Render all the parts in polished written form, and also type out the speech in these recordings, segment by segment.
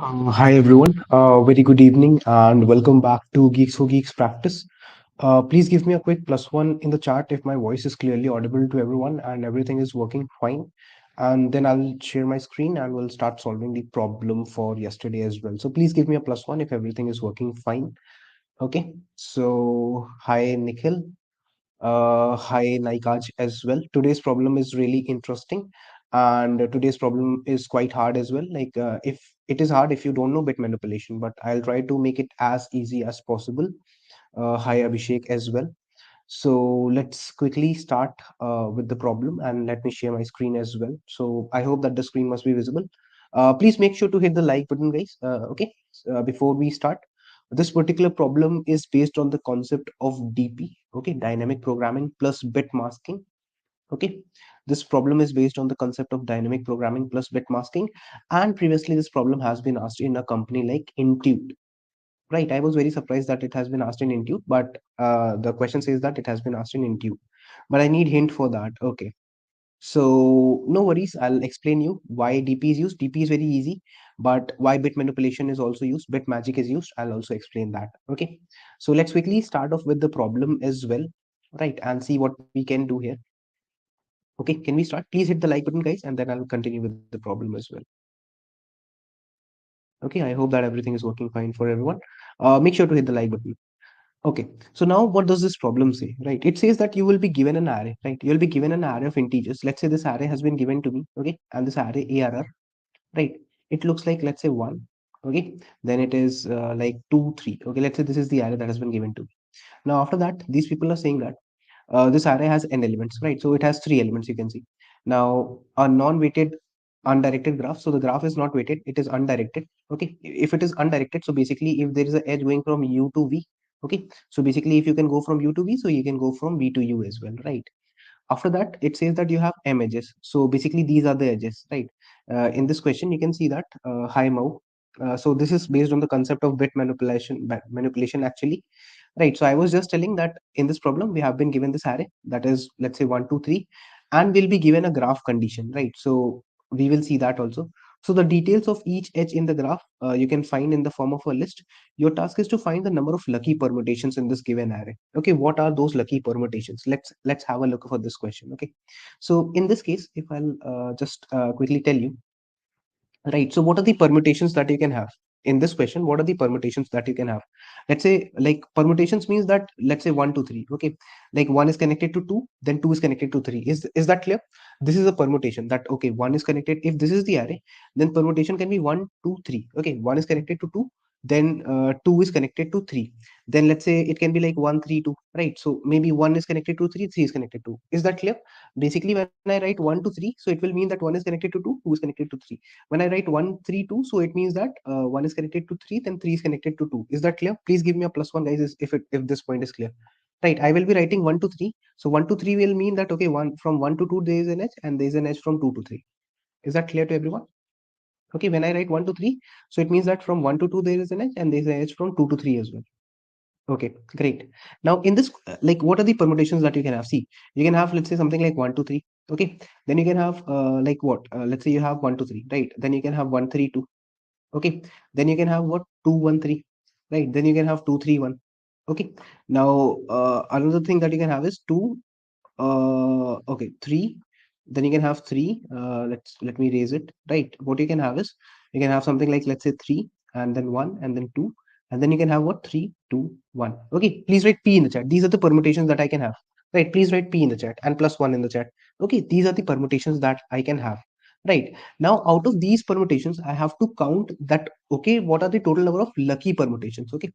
Hi everyone, very good evening and welcome back to Geeks for Geeks practice. Please give me a quick +1 in the chat if my voice is clearly audible to everyone and everything is working fine. And then I'll share my screen and we'll start solving the problem for yesterday as well. So please give me a +1 if everything is working fine. Okay, so hi Nikhil, hi Naikaj as well. Today's problem is really interesting, and today's problem is quite hard as well. If it is hard if you don't know bit manipulation, but I'll try to make it as easy as possible. Hi Abhishek as well. So let's quickly start with the problem, and let me share my screen as well. So I hope that the screen must be visible. Please make sure to hit the like button, guys. Okay, before we start, this particular problem is based on the concept of DP, okay, dynamic programming plus bit masking. Okay, this problem is based on the concept of dynamic programming plus bit masking, and previously this problem has been asked in a company like Intuit. Right, I was very surprised that it has been asked in Intuit, but the question says that it has been asked in Intuit. But I need hint for that. Okay, so no worries. I'll explain you why DP is used. DP is very easy, but why bit manipulation is also used, bit magic is used. I'll also explain that. Okay, so let's quickly start off with the problem as well, right, and see what we can do here. Okay, can we start? Please hit the like button, guys, and then I'll continue with the problem as well. Okay, I hope that everything is working fine for everyone. Make sure to hit the like button. Okay, so now what does this problem say, right? It says that you will be given an array, right? You'll be given an array of integers. Let's say this array has been given to me, okay? And this array ARR, right? It looks like, let's say 1, okay? Then it is like 2, 3. Okay, let's say this is the array that has been given to me. Now, after that, these people are saying that this array has n elements, right? So it has 3 elements, you can see. Now, a non-weighted undirected graph. So the graph is not weighted, it is undirected. Okay. If it is undirected, so basically if there is an edge going from U to V, okay. So basically if you can go from U to V, so you can go from V to U as well, right? After that, it says that you have m edges. So basically these are the edges, right? In this question, you can see that hi Mau. So this is based on the concept of bit manipulation actually, right? So I was just telling that in this problem we have been given this array that is, let's say 1 2 3, and we'll be given a graph condition, right? So we will see that also. So the details of each edge in the graph you can find in the form of a list. Your task is to find the number of lucky permutations in this given array. Okay, what are those lucky permutations? Let's have a look for this question. Okay, so in this case, if I'll just quickly tell you, right? So what are the permutations that you can have in this question? What are the permutations that you can have? Let's say, like, permutations means that, let's say 1 to 3. Okay, like 1 is connected to 2, then 2 is connected to 3. Is that clear? This is a permutation that, okay, 1 is connected. If this is the array, then permutation can be 1 2 3. Okay, 1 is connected to 2, then 2 is connected to 3. Then let's say it can be like 1 3 2, right? So maybe 1 is connected to 3, 3 is connected to. Is that clear? Basically, when I write 1 to 3, so it will mean that 1 is connected to 2, 2 is connected to 3. When I write 1 3 2, so it means that 1 is connected to 3, then 3 is connected to 2. Is that clear? Please give me a +1, guys, if this point is clear. Right, I will be writing 1 to 3. So 1 to 3 will mean that, okay, one from 1 to 2 there is an edge, and there is an edge from 2 to 3. Is that clear to everyone? Okay, when I write 1 to 3, so it means that from 1 to 2 there is an edge, and there is an edge from 2 to 3 as well. Okay, great. Now in this, like, what are the permutations that you can have? See, you can have, let's say, something like 1 to 3. Okay, then you can have like what? Let's say you have 1 to 3, right? Then you can have 1 3 2. Okay, then you can have what? 2 1 3, right? Then you can have 2 3 1. Okay, now another thing that you can have is 2 okay, 3. Then you can have 3. Let me raise it. Right, what you can have is, you can have something like, let's say, 3 and then 1 and then 2, and then you can have what? 3 2 1. Okay, please write P in the chat. These are the permutations that I can have. Right, please write P in the chat and +1 in the chat. Okay, these are the permutations that I can have. Right, now out of these permutations I have to count that, okay, what are the total number of lucky permutations? Okay,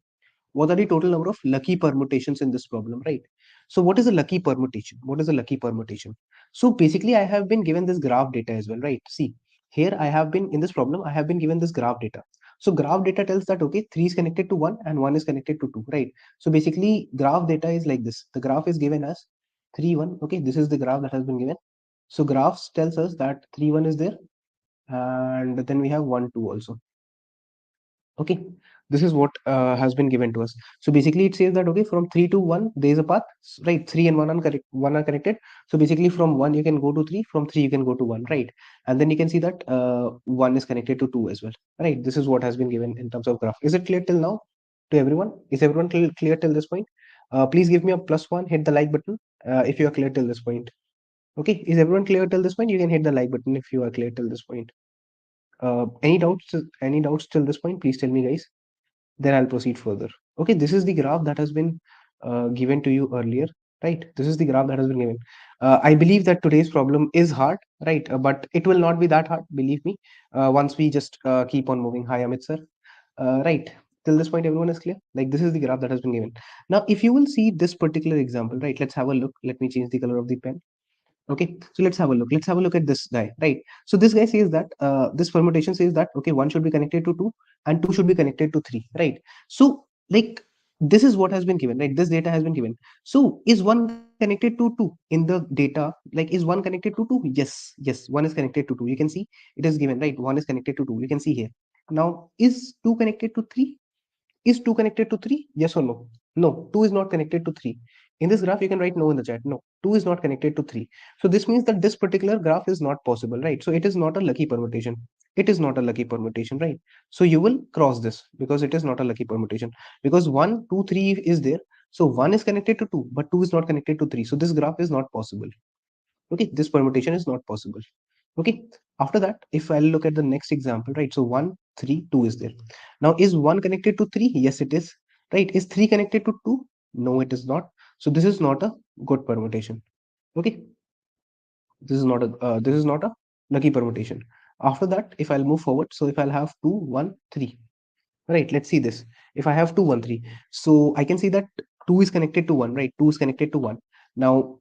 what are the total number of lucky permutations in this problem, right? So what is a lucky permutation? What is a lucky permutation? So basically I have been given this graph data as well, right? See, here I have been, in this problem I have been given this graph data. So graph data tells that, okay, 3 is connected to 1 and 1 is connected to 2, right? So basically graph data is like this. The graph is given as 3 1. Okay, this is the graph that has been given. So graphs tells us that 3 1 is there, and then we have 1 2 also. Okay, This is what has been given to us. So basically it says that okay, from 3 to 1 there is a path, right? 3 and 1 are correct, 1 are connected. So basically from 1 you can go to 3, from 3 you can go to 1, right? And then you can see that 1 is connected to 2 as well, right? This is what has been given in terms of graph. Is it clear till now to everyone? Is everyone clear till this point? Please give me a +1, hit the like button if you are clear till this point. Okay, is everyone clear till this point? You can hit the like button if you are clear till this point. Any doubts? Any doubts till this point? Please tell me, guys. Then I'll proceed further. Okay, this is the graph that has been given to you earlier, right? This is the graph that has been given. I believe that today's problem is hard, right? But it will not be that hard, believe me. Once we just keep on moving. Hi, Amit sir. Right. Till this point, everyone is clear. Like this is the graph that has been given. Now, if you will see this particular example, right? Let's have a look. Let me change the color of the pen. Okay, so let's have a look. Let's have a look at this guy, right? So this guy says that this permutation says that okay, one should be connected to two, and two should be connected to three, right? So like this is what has been given, right? This data has been given. So is one connected to two in the data? Like is one connected to two? Yes, one is connected to two. You can see it is given, right? One is connected to two. You can see here. Now is two connected to three? Is 2 connected to 3? Yes or no? No, 2 is not connected to 3. In this graph, you can write no in the chat. No, 2 is not connected to 3. So this means that this particular graph is not possible, right? So it is not a lucky permutation. It is not a lucky permutation, right? So you will cross this because it is not a lucky permutation. Because 1, 2, 3 is there. So 1 is connected to 2, but 2 is not connected to 3. So this graph is not possible. Okay, this permutation is not possible. Okay, after that, if I look at the next example, right? So 1, 3, 2 is there. Now, is 1 connected to 3? Yes, it is. Right? Is 3 connected to 2? No, it is not. So this is not a good permutation. Okay, this is not a lucky permutation. After that, if I'll move forward, so if I'll have 2, 1, 3. Right, let's see this. If I have 2, 1, 3, so I can see that 2 is connected to 1, right? 2 is connected to 1. Now,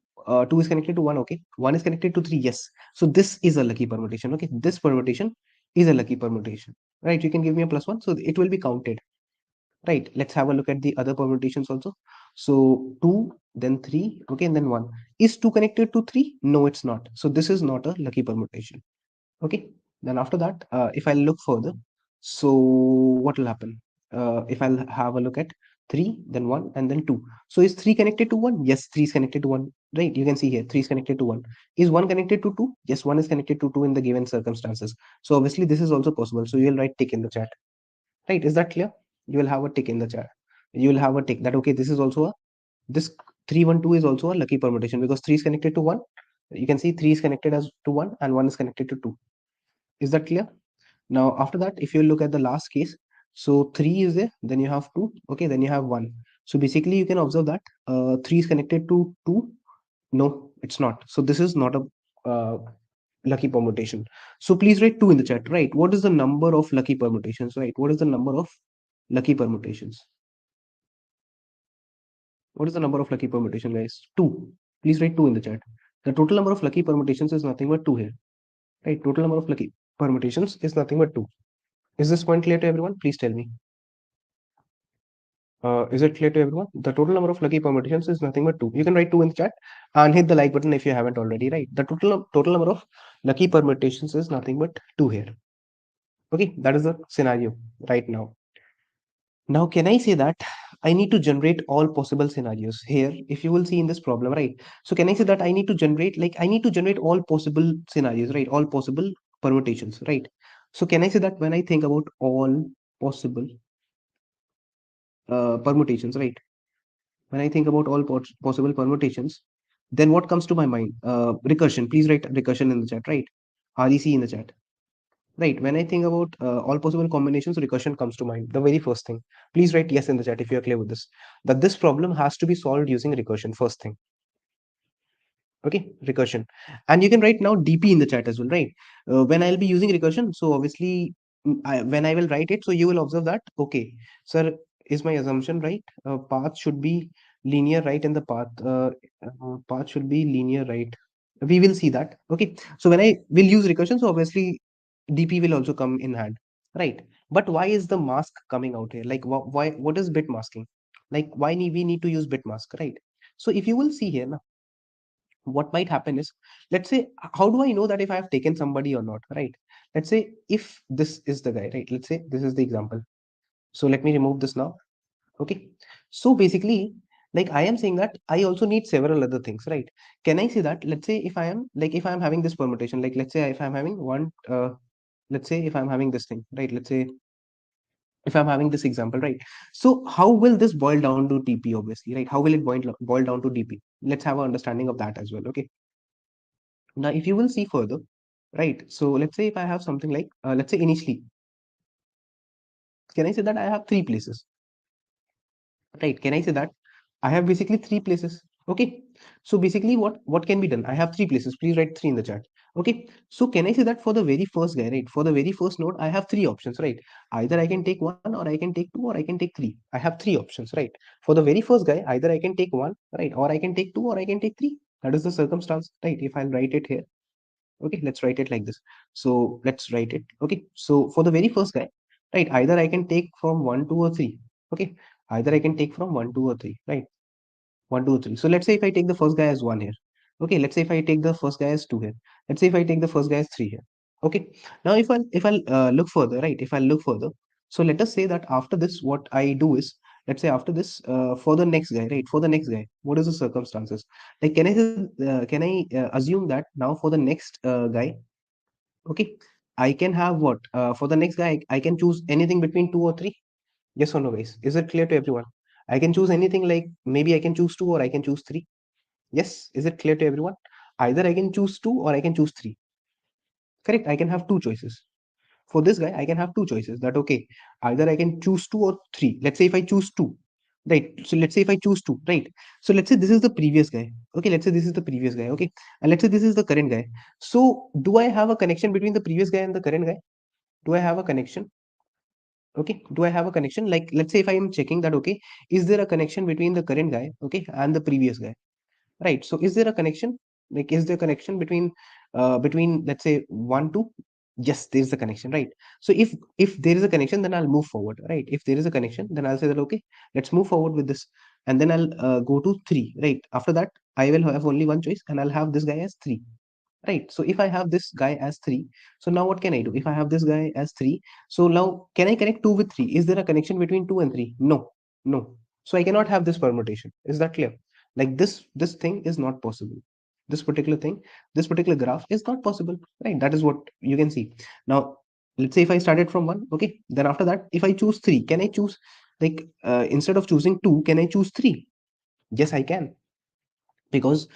2 is connected to 1, okay? 1 is connected to 3, yes. So this is a lucky permutation, okay? This permutation is a lucky permutation, right? You can give me a +1, so it will be counted, right? Let's have a look at the other permutations also. So 2, then 3, okay, and then 1. Is 2 connected to 3? No, it's not. So this is not a lucky permutation. Okay, then after that, if I look further, so what will happen? If I'll have a look at 3, then 1, and then 2. So is 3 connected to 1? Yes, 3 is connected to 1. Right, you can see here 3 is connected to 1. Is 1 connected to 2? Yes, 1 is connected to 2 in the given circumstances. So obviously this is also possible. So you will write tick in the chat. Right, is that clear? You will have a tick in the chat. You will have a tick that okay, this is also a this 312 is also a lucky permutation because 3 is connected to 1. You can see 3 is connected as to 1 and 1 is connected to 2. Is that clear? Now, after that, if you look at the last case, so 3 is there, then you have 2, okay, then you have 1. So basically, you can observe that 3 is connected to 2. No, it's not. So this is not a lucky permutation. So please write 2 in the chat, right? What is the number of lucky permutations, right? What is the number of lucky permutations? What is the number of lucky permutation, guys? 2. Please write 2 in the chat. The total number of lucky permutations is nothing but 2 here, right? Total number of lucky permutations is nothing but 2. Is this point clear to everyone? Please tell me. Is it clear to everyone? The total number of lucky permutations is nothing but 2. You can write 2 in the chat and hit the like button if you haven't already, right? The total number of lucky permutations is nothing but 2 here. Okay, that is the scenario right now. Now, can I say that I need to generate all possible scenarios here? If you will see in this problem, right? So can I say that I need to generate, like I need to generate all possible scenarios, right? All possible permutations, right? So can I say that when I think about all possible permutations, right? When I think about all possible permutations, then what comes to my mind? Recursion. Please write recursion in the chat, right? REC in the chat. Right. When I think about all possible combinations, recursion comes to mind. The very first thing. Please write yes in the chat if you are clear with this. That this problem has to be solved using recursion. First thing. Okay, recursion. And you can write now DP in the chat as well, right? When I'll be using recursion, so obviously when I will write it, so you will observe that, okay, sir, is my assumption right? Path should be linear, right? And the path should be linear, right? We will see that. Okay, so when I will use recursion, so obviously DP will also come in hand, right? But why is the mask coming out here? Like why, what is bit masking? Like why we need to use bit mask, right? So if you will see here now, what might happen is, let's say, how do I know that if I have taken somebody or not, right? Let's say if this is the guy, right? Let's say this is the example. So let me remove this now. Okay. So basically, like I am saying that I also need several other things, right? Can I say that, let's say if I am like, if I'm having this permutation, like let's say if I'm having one, let's say if I'm having this thing, right? Let's say if I'm having this example, right? So how will this boil down to DP, obviously, right? How will it boil down to DP? Let's have an understanding of that as well. Okay. Now, if you will see further, right? So let's say if I have something like, let's say initially, can I say that I have three places, right? Can I say that I have basically three places? Okay. So basically, what can be done? I have three places. Please write three in the chat. Okay. So can I say that for the very first guy, right? For the very first node, I have three options, right? Either I can take one, or I can take two, or I can take three. I have three options, right? For the very first guy, either I can take one, right? Or I can take two, or I can take three. That is the circumstance, right? If I'll write it here. Okay, let's write it like this. So let's write it. Okay, so for the very first guy, right, either I can take from one, two, or three. Okay, either I can take from one, two, or three, right? One, two, three. So let's say if I take the first guy as one here. Okay, let's say if I take the first guy as two here. Let's say if I take the first guy as three here. Okay. Now if I look further, right? If I look further, so let us say that after this, what I do is, let's say after this, for the next guy, right? For the next guy, what is the circumstances? Like, can I assume that now for the next guy, okay, I can have what? For the next guy, I can choose anything between two or three. Yes or no, guys? Is it clear to everyone? I can choose anything, like maybe I can choose two or I can choose three. Yes, is it clear to everyone? Either I can choose two or I can choose three. Correct. I can have two choices. For this guy, I can have two choices. That okay, either I can choose two or three. Let's say if I choose two, right? So let's say if I choose two, right? So let's say this is the previous guy. Okay, let's say this is the previous guy. Okay, and let's say this is the current guy. So do I have a connection between the previous guy and the current guy? Do I have a connection? Okay, do I have a connection? Like, let's say if I am checking that, okay, is there a connection between the current guy, okay, and the previous guy, right? So is there a connection? Like, is there a connection between, let's say, one, two? Yes, there is a connection, right? So if there is a connection, then I'll move forward, right? If there is a connection, then I'll say that okay, let's move forward with this, and then I'll go to three, right? After that, I will have only one choice, and I'll have this guy as three. Right. So if I have this guy as three, so now what can I do? If I have this guy as three, so now can I connect two with three? Is there a connection between two and three? No, no. So I cannot have this permutation. Is that clear? Like this thing is not possible. This particular thing, this particular graph is not possible. Right. That is what you can see. Now, let's say if I started from one, okay. Then after that, if I choose three, can I choose like instead of choosing two, can I choose three? Yes, I can, because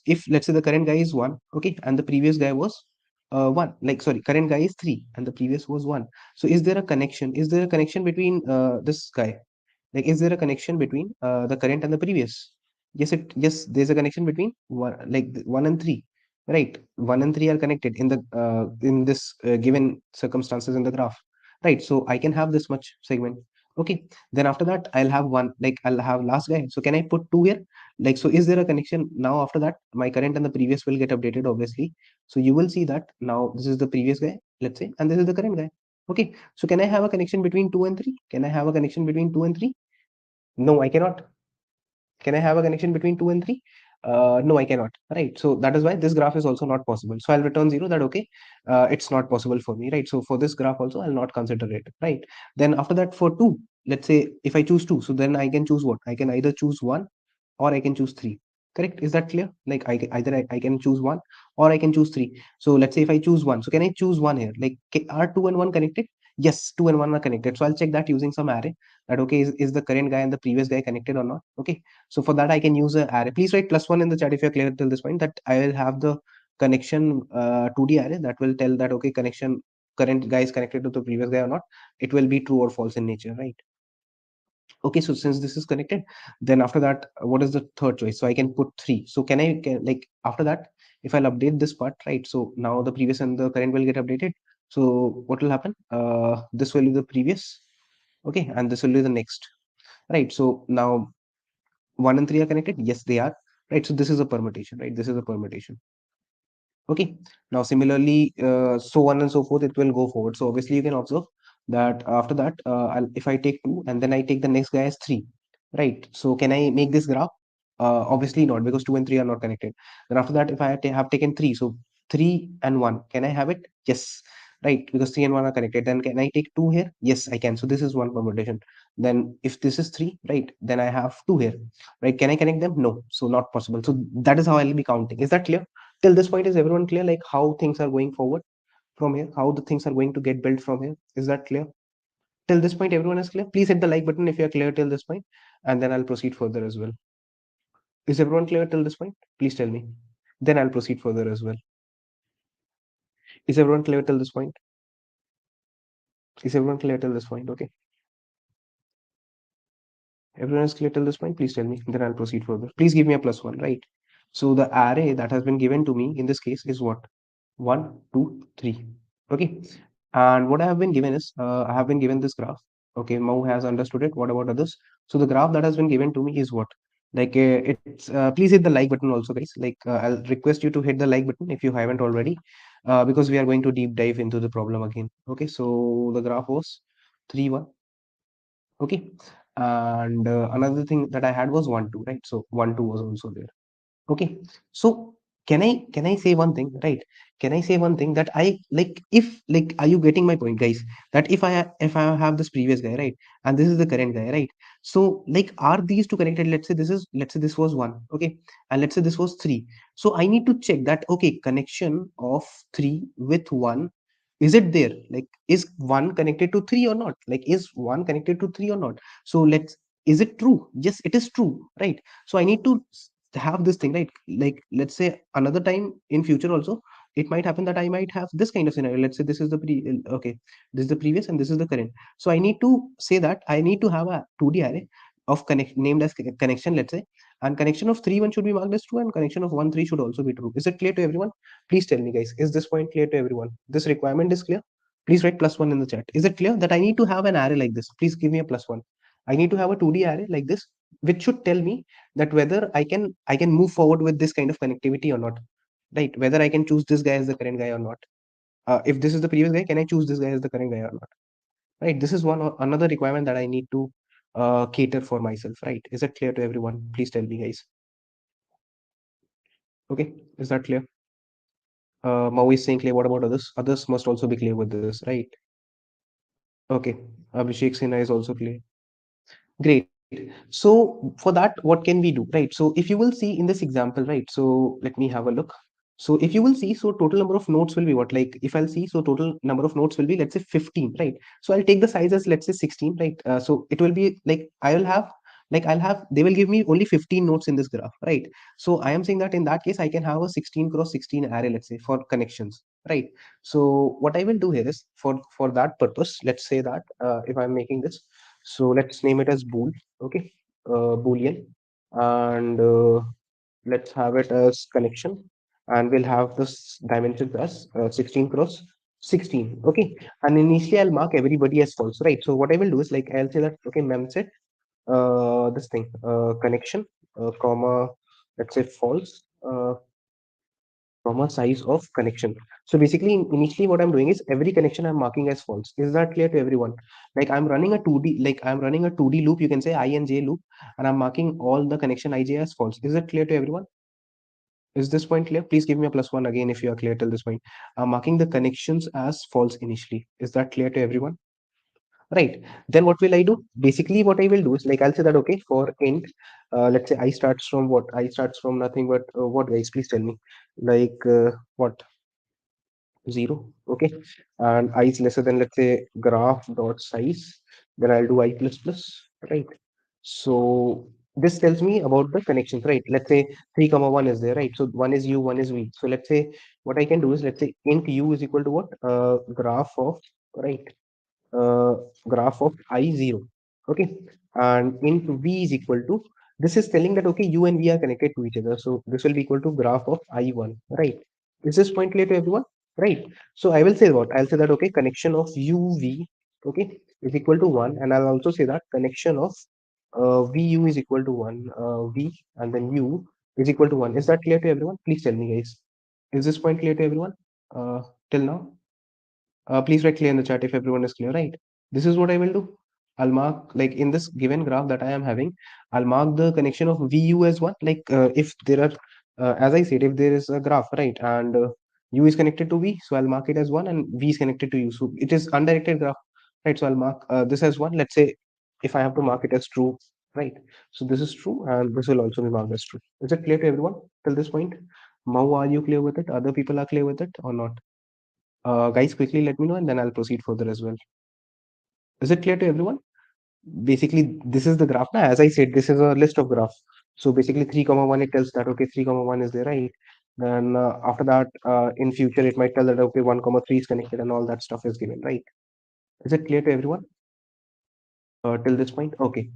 if let's say the current guy is one, okay, and the previous guy was one, like sorry, current guy is three and the previous was one. So is there a connection? Is there a connection between this guy? Like, is there a connection between the current and the previous? Yes, there's a connection between one, like one and three, right? One and three are connected in this given circumstances in the graph, right? So I can have this much segment. Okay, then after that, I'll have one, like I'll have last guy. So can I put two here? Like, so is there a connection now? After that, my current and the previous will get updated, obviously. So you will see that now this is the previous guy, let's say, and this is the current guy. Okay, so can I have a connection between two and three? Can I have a connection between two and three? No, I cannot. Can I have a connection between two and three? No, I cannot. Right. So that is why this graph is also not possible. So I'll return zero, that okay, it's not possible for me. Right. So for this graph also, I'll not consider it. Right. Then after that, for two, let's say if I choose two, so then I can choose what? I can either choose one or I can choose three. Correct? Is that clear? Like either I can choose one or I can choose three. So let's say if I choose one, so can I choose one here? Like, are two and one connected? Yes, two and one are connected. So I'll check that using some array. That okay, is the current guy and the previous guy connected or not? Okay. So for that, I can use an array. Please write +1 in the chat if you're clear till this point. That I will have the connection 2D array that will tell that okay, connection current guy is connected to the previous guy or not. It will be true or false in nature, right? Okay, so since this is connected, then after that, what is the third choice? So I can put three. So like after that, if I'll update this part, right? So now the previous and the current will get updated. So what will happen? This will be the previous, okay, and this will be the next, right? So now one and three are connected. Yes, they are, right? So this is a permutation, right? This is a permutation. Okay. Now, similarly, so on and so forth, it will go forward. So obviously, you can observe that after that, if I take two and then I take the next guy as three, right? So can I make this graph? Obviously not, because two and three are not connected. Then after that, if I have taken three, so three and one, can I have it? Yes. right? Because 3 and 1 are connected. Then can I take 2 here? Yes, I can. So this is one permutation. Then if this is 3, right, then I have 2 here, right? Can I connect them? No. So not possible. So that is how I'll be counting. Is that clear? Till this point, is everyone clear? Like how things are going forward from here? How the things are going to get built from here? Is that clear? Till this point, everyone is clear? Please hit the like button if you are clear till this point, and then I'll proceed further as well. Is everyone clear till this point? Please tell me. Then I'll proceed further as well. Is everyone clear till this point? Is everyone clear till this point? Okay. Everyone is clear till this point? Please tell me. Then I'll proceed further. Please give me a plus one, right? So the array that has been given to me in this case is what? 1, 2, 3. Okay. And what I have been given is, I have been given this graph. Okay. Mau has understood it. What about others? So the graph that has been given to me is what? Like please hit the like button also, guys. Like I'll request you to hit the like button if you haven't already, because we are going to deep dive into the problem again. Okay. So the graph was 3, 1. Okay. And another thing that I had was 1, 2, right? So 1, 2 was also there. Okay. So can I say one thing, right? Can I say one thing that I like, if like, are you getting my point, guys? That if I have this previous guy, right, and this is the current guy, right? So like, are these two connected? Let's say this was 1, okay, and let's say this was 3. So I need to check that, okay, connection of 3 with 1, is it there? Like, is 1 connected to 3 or not? Like, is 1 connected to 3 or not? So is it true? Yes, it is true, right? So I need to have this thing, right? Like, let's say another time in future also, it might happen that I might have this kind of scenario. Let's say this is okay, this is the previous and this is the current. So I need to say that I need to have a 2D array of connect named as connection, let's say, and connection of 3, 1 should be marked as true, and connection of 1, 3 should also be true. Is it clear to everyone? Please tell me, guys, is this point clear to everyone? This requirement is clear? Please write plus 1 in the chat. Is it clear that I need to have an array like this? Please give me a plus 1. I need to have a 2D array like this, which should tell me that whether I can move forward with this kind of connectivity or not, right? Whether I can choose this guy as the current guy or not. If this is the previous guy, can I choose this guy as the current guy or not? Right? This is another requirement that I need to cater for myself, right? Is it clear to everyone? Please tell me, guys. Okay, is that clear? Mau is saying clear. What about others? Others must also be clear with this, right? Okay, Abhishek Sinha is also clear. Great. So for that, what can we do, right? So if you will see in this example, right? So let me have a look. So if you will see, so total number of nodes will be what? Like if I'll see, so total number of nodes will be, let's say 15, right? So I'll take the size as, let's say 16, right? So it will be like they will give me only 15 nodes in this graph, right? So I am saying that in that case, I can have a 16 cross 16 array, let's say, for connections, right? So what I will do here is, for that purpose, let's say that if I'm making this, so let's name it as bool, okay, boolean, and let's have it as connection, and we'll have this dimensions as 16 cross 16, okay. And initially I'll mark everybody as false, right? So what I will do is, like, I'll say that, okay, mem set this thing, connection, comma, let's say false, comma, size of connection. So basically, initially what I'm doing is, every connection I'm marking as false. Is that clear to everyone? Like I'm running a 2D loop, you can say I and j loop, and I'm marking all the connection ij as false. Is it clear to everyone? Is this point clear? Please give me a plus one again if you are clear till this point. I'm marking the connections as false initially. Is that clear to everyone? Right. Then what will I do? Basically, what I will do is, like, I'll say that, okay, for int, let's say I starts from what? I starts from nothing but what, guys? Please tell me. Like what? 0, okay, and I is lesser than, let's say, graph dot size, then I'll do I plus plus, right? So this tells me about the connections, right? Let's say 3 comma 1 is there, right? So one is u, one is v. So let's say what I can do is, let's say int u is equal to what, graph of, right, uh, graph of I0. Okay. And int v is equal to, this is telling that, okay, u and v are connected to each other. So this will be equal to graph of I1, right? Is this point clear to everyone? Right. So I will say what? I'll say that, okay, connection of uv, okay, is equal to 1. And I'll also say that connection of vu is equal to 1, v, and then u is equal to 1. Is that clear to everyone? Please tell me, guys. Is this point clear to everyone? Till now? Please write clear in the chat if everyone is clear, right? This is what I will do. I'll mark, like, in this given graph that I am having, I'll mark the connection of VU as one. Like, if there are, as I said, if there is a graph, right, and U is connected to V, so I'll mark it as 1, and V is connected to U. So it is undirected graph, right? So I'll mark this as 1. Let's say if I have to mark it as true, right? So this is true, and this will also be marked as true. Is it clear to everyone till this point? Mau, are you clear with it? Other people are clear with it or not? Guys, quickly let me know, and then I'll proceed further as well. Is it clear to everyone? Basically, this is the graph. Now, as I said, this is a list of graphs. So basically, 3 comma 1, it tells that okay, 3 comma 1 is there, right? Then after that, in future, it might tell that okay, 1 comma 3 is connected, and all that stuff is given, right? Is it clear to everyone till this point? Okay,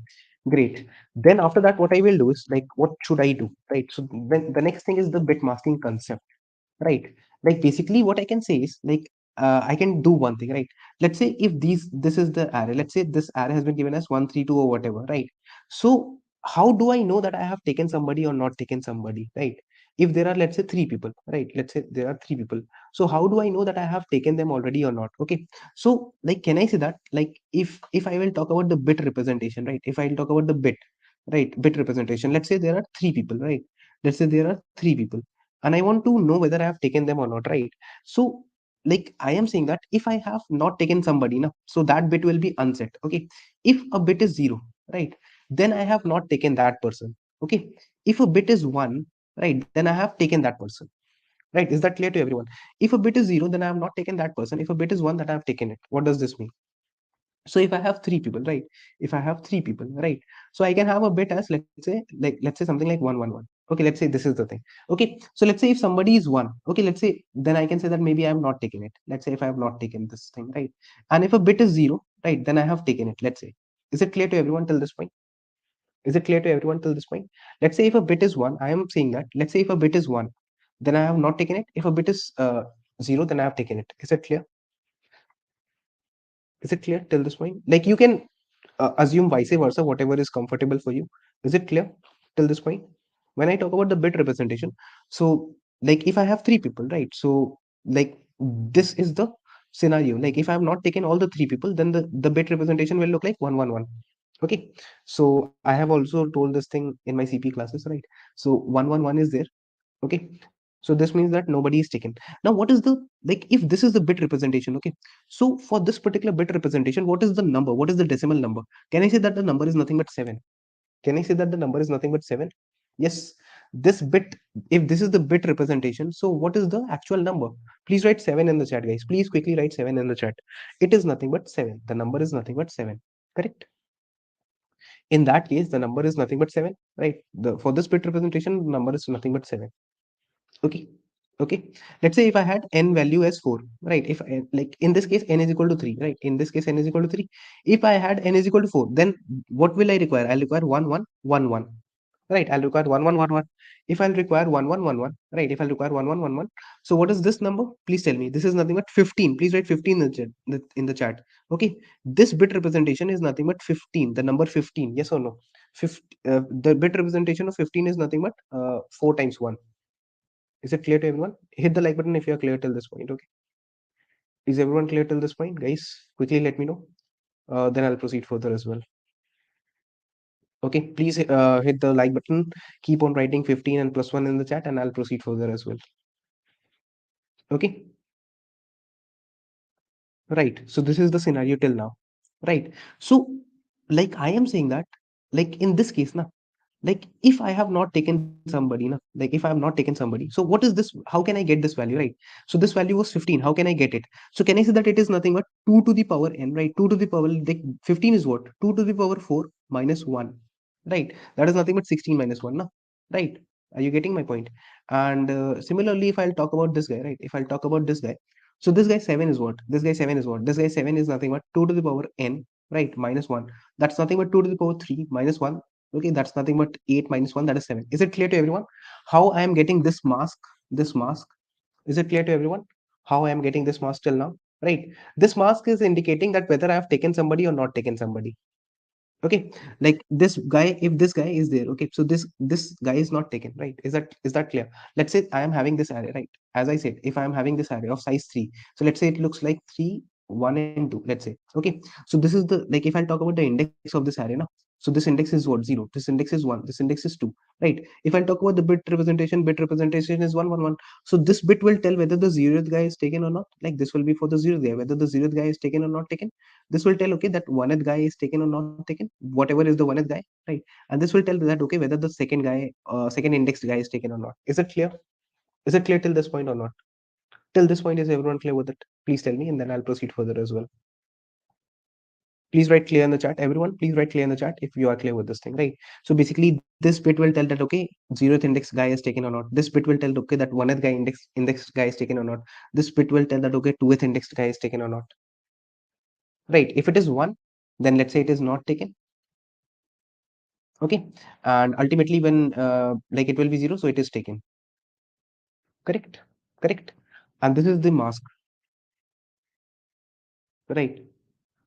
great. Then after that, what I will do is like, what should I do, right? So then the next thing is the bit masking concept, right? Like basically what I can say is like, I can do one thing, right? Let's say if this is the array, let's say this array has been given as 132 or whatever, right? So how do I know that I have taken somebody or not taken somebody, right? If there are, let's say, three people, right? Let's say there are three people, so how do I know that I have taken them already or not? Okay, so like, can I say that, like, if I will talk about the bit representation, right? If I'll talk about the bit, right, bit representation, let's say there are three people, right? Let's say there are three people, and I want to know whether I have taken them or not, right? So, like, I am saying that if I have not taken somebody, now, so that bit will be unset. Okay, if a bit is zero, right, then I have not taken that person. Okay, if a bit is one, right, then I have taken that person. Right? Is that clear to everyone? If a bit is zero, then I have not taken that person. If a bit is one, then I have taken it. What does this mean? So if I have three people, right? If I have three people, right? So I can have a bit as, let's say something like 111. Okay, let's say this is the thing. Okay, so let's say if somebody is one, okay, let's say, then I can say that maybe I am not taking it. Let's say if I have not taken this thing, right? And if a bit is zero, right, then I have taken it. Let's say, is it clear to everyone till this point? Is it clear to everyone till this point? Let's say if a bit is one, I am saying that. Let's say if a bit is one, then I have not taken it. If a bit is zero, then I have taken it. Is it clear? Is it clear till this point? Like, you can assume vice versa, whatever is comfortable for you. Is it clear till this point? When I talk about the bit representation, so like if I have three people, right? So like, this is the scenario. Like if I have not taken all the three people, then the bit representation will look like 111. Okay, so I have also told this thing in my CP classes, right? So 111 is there. Okay, so this means that nobody is taken. Now what is the, like, if this is the bit representation, okay, so for this particular bit representation, what is the number, what is the decimal number? Can I say that the number is nothing but 7? Can I say that the number is nothing but 7? Yes, this bit, if this is the bit representation, so what is the actual number? Please write 7 in the chat, guys. Please quickly write 7 in the chat. It is nothing but 7. The number is nothing but 7. Correct? In that case, the number is nothing but 7, right? For this bit representation, the number is nothing but 7. Okay, okay, let's say if I had n value as 4, right? If like in this case n is equal to 3, right? In this case n is equal to 3. If I had n is equal to 4, then what will I require? I'll require 1 1 1 1, right? I'll require 1 1 1 1. If I'll require 1 1 1 1, right? If I'll require 1 1 1 1, so what is this number? Please tell me. This is nothing but 15. Please write 15 in the chat, okay, this bit representation is nothing but 15, the number 15. Yes or no? 50, the bit representation of 15 is nothing but 4 times 1. Is it clear to everyone? Hit the like button if you are clear till this point. Okay. Is everyone clear till this point, guys? Quickly let me know. Then I'll proceed further as well. Okay. Please hit the like button. Keep on writing 15 and plus 1 in the chat, and I'll proceed further as well. Okay. Right. So this is the scenario till now. Right. So, like, I am saying that, like in this case, now, like if I have not taken somebody, na, like if I have not taken somebody, so what is this, how can I get this value, right? So this value was 15, how can I get it? So can I say that it is nothing but 2 to the power n, right? 2 to the power, like 15 is what? 2 to the power 4 minus 1, right? That is nothing but 16 minus 1, na, right? Are you getting my point? And similarly, if I'll talk about this guy, right? If I'll talk about this guy, so this guy 7 is what? This guy 7 is what? This guy 7 is nothing but 2 to the power n, right, minus 1. That's nothing but 2 to the power 3 minus 1. Okay, that's nothing but 8 minus 1, that is 7. Is it clear to everyone how I am getting this mask? This mask, is it clear to everyone how I am getting this mask till now? Right, this mask is indicating that whether I have taken somebody or not taken somebody. Okay, like this guy, if this guy is there, okay, so this guy is not taken, right? Is that clear? Let's say I am having this array, right? As I said, if I am having this array of size 3, so let's say it looks like 3 1 and 2, let's say. Okay, so this is the, like if I'll talk about the index of this array now, So this index is what? 0. This index is 1. This index is 2. Right? If I talk about the bit representation is 111. So this bit will tell whether the 0th guy is taken or not. Like this will be for the 0th guy, whether the 0th guy is taken or not taken. This will tell, okay, that 1th guy is taken or not taken, whatever is the 1th guy, right? And this will tell that, okay, whether the second guy, second indexed guy is taken or not. Is it clear? Is it clear till this point or not? Till this point, is everyone clear with it? Please tell me, and then I'll proceed further as well. Please write clear in the chat. Everyone, please write clear in the chat if you are clear with this thing, right? So basically, this bit will tell that, okay, 0th index guy is taken or not. This bit will tell, okay, that 1th guy index guy is taken or not. This bit will tell that, okay, 2th index guy is taken or not. Right? If it is 1, then let's say it is not taken. Okay, and ultimately when like it will be 0, so it is taken. Correct? Correct. And this is the mask, right?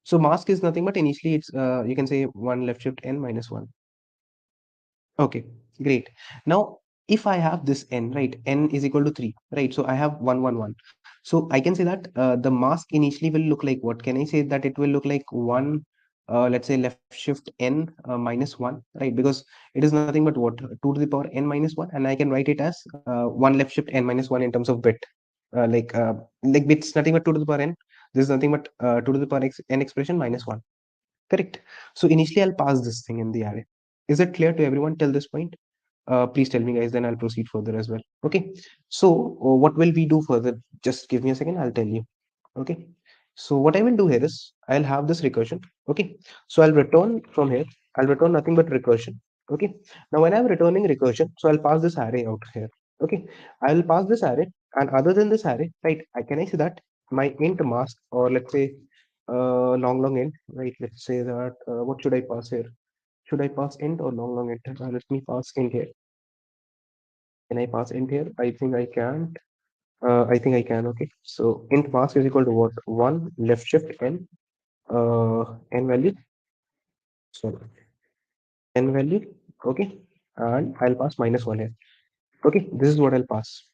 So mask is nothing but initially it's you can say 1 left shift n minus 1. Okay, great. Now, if I have this n, right, n is equal to 3, right? So I have 1, 1, 1. So I can say that the mask initially will look like what? Can I say that it will look like 1, let's say left shift n minus 1, right? Because it is nothing but what? 2 to the power n minus 1, and I can write it as 1 left shift n minus 1 in terms of bit. Like bits, nothing but 2 to the power n. This is nothing but 2 to the power n expression minus 1. Correct. So initially I'll pass this thing in the array. Is it clear to everyone till this point? Please tell me guys, then I'll proceed further as well. Okay. So what will we do further? Just give me a second, I'll tell you. Okay. So what I will do here is I'll have this recursion. Okay. So I'll return from here. I'll return nothing but recursion. Okay. Now when I'm returning recursion, so I'll pass this array out here. Okay. I'll pass this array, and other than this array, right? I can I say that my int mask, or let's say long int, right? Let's say that what should I pass here? Should I pass int or long int? Let me pass int here. Can I pass int here? I think I can't. I think I can. Okay. So int mask is equal to what? One left shift n n value. So n value. Okay. And I'll pass minus one here. Okay. This is what I'll pass.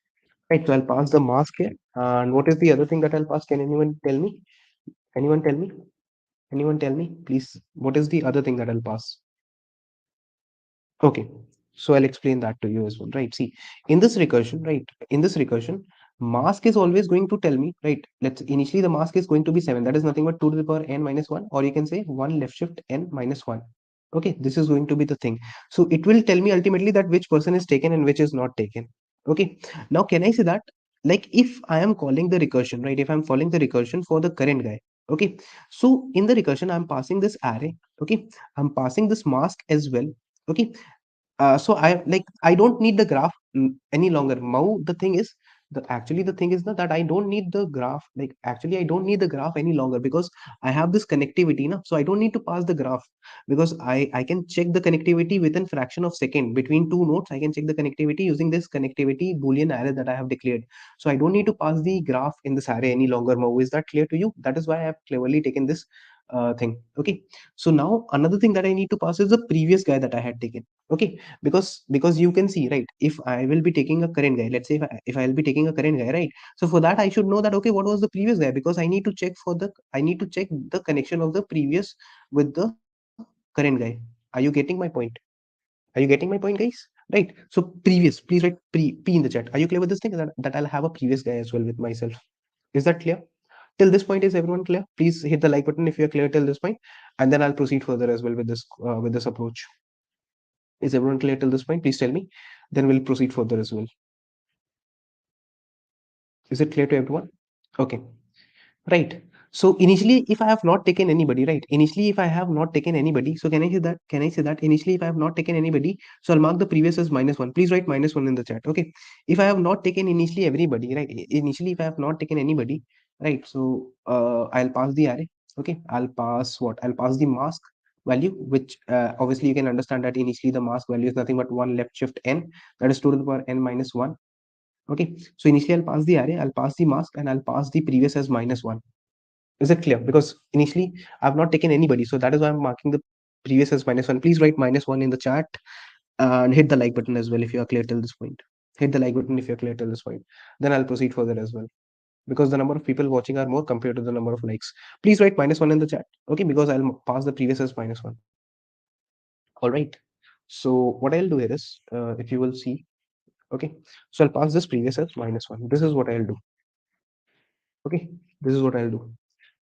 Right. So I'll pass the mask here. And what is the other thing that I'll pass? Can anyone tell me? Anyone tell me? Anyone tell me, please? What is the other thing that I'll pass? Okay, so I'll explain that to you as well, right? See, in this recursion, right? In this recursion, mask is always going to tell me, right? Let's initially the mask is going to be 7. That is nothing but 2 to the power n minus 1, or you can say 1 left shift n minus 1. Okay, this is going to be the thing. So it will tell me ultimately that which person is taken and which is not taken. Okay, now can I say that? Like if I am calling the recursion, right? If I'm calling the recursion for the current guy, okay. So in the recursion, I'm passing this array, okay. I'm passing this mask as well, okay. So I don't need the graph any longer. Now the thing is, the thing is that I don't need the graph. Like actually I don't need the graph any longer because I have this connectivity now. So I don't need to pass the graph because I can check the connectivity within fraction of second between two nodes. I can check the connectivity using this connectivity boolean array that I have declared. So I don't need to pass the graph in this array any longer. Now is that clear to you? That is why I have cleverly taken this thing. Okay. So now another thing that I need to pass is the previous guy that I had taken. Okay, because you can see, right, if I will be taking a current guy, let's say if I'll be taking a current guy, right, so for that I should know that, okay, what was the previous guy, because I need to check the connection of the previous with the current guy. Are you getting my point? Are you getting my point, guys? Right. So previous, please write p in the chat. Are you clear with this thing, that I'll have a previous guy as well with myself? Is that clear? Till this point, is everyone clear? Please hit the like button if you're clear till this point, and then I'll proceed further as well with this approach. Is everyone clear till this point? Please tell me. Then we'll proceed further as well. Is it clear to everyone? Okay. Right. So initially, if I have not taken anybody, right? Initially, if I have not taken anybody, so can I say that? Can I say that initially, if I have not taken anybody, so I'll mark the previous as minus one. Please write minus one in the chat. Okay. If I have not taken initially everybody, right? Initially, if I have not taken anybody, right? So I'll pass the array. Okay. I'll pass what? I'll pass the mask value, which obviously you can understand that initially the mask value is nothing but one left shift n, that is 2 to the power n minus 1. Okay, so initially I'll pass the array, I'll pass the mask, and I'll pass the previous as minus 1. Is it clear? Because initially I've not taken anybody, so that is why I'm marking the previous as minus 1. Please write minus 1 in the chat and hit the like button as well if you are clear till this point. Hit the like button if you're clear till this point. Then I'll proceed further as well, because the number of people watching are more compared to the number of likes. Please write minus 1 in the chat. Okay, because I'll pass the previous as minus 1. All right. So what I'll do here is, if you will see, okay, so I'll pass this previous as -1. This is what I'll do. Okay, this is what I'll do.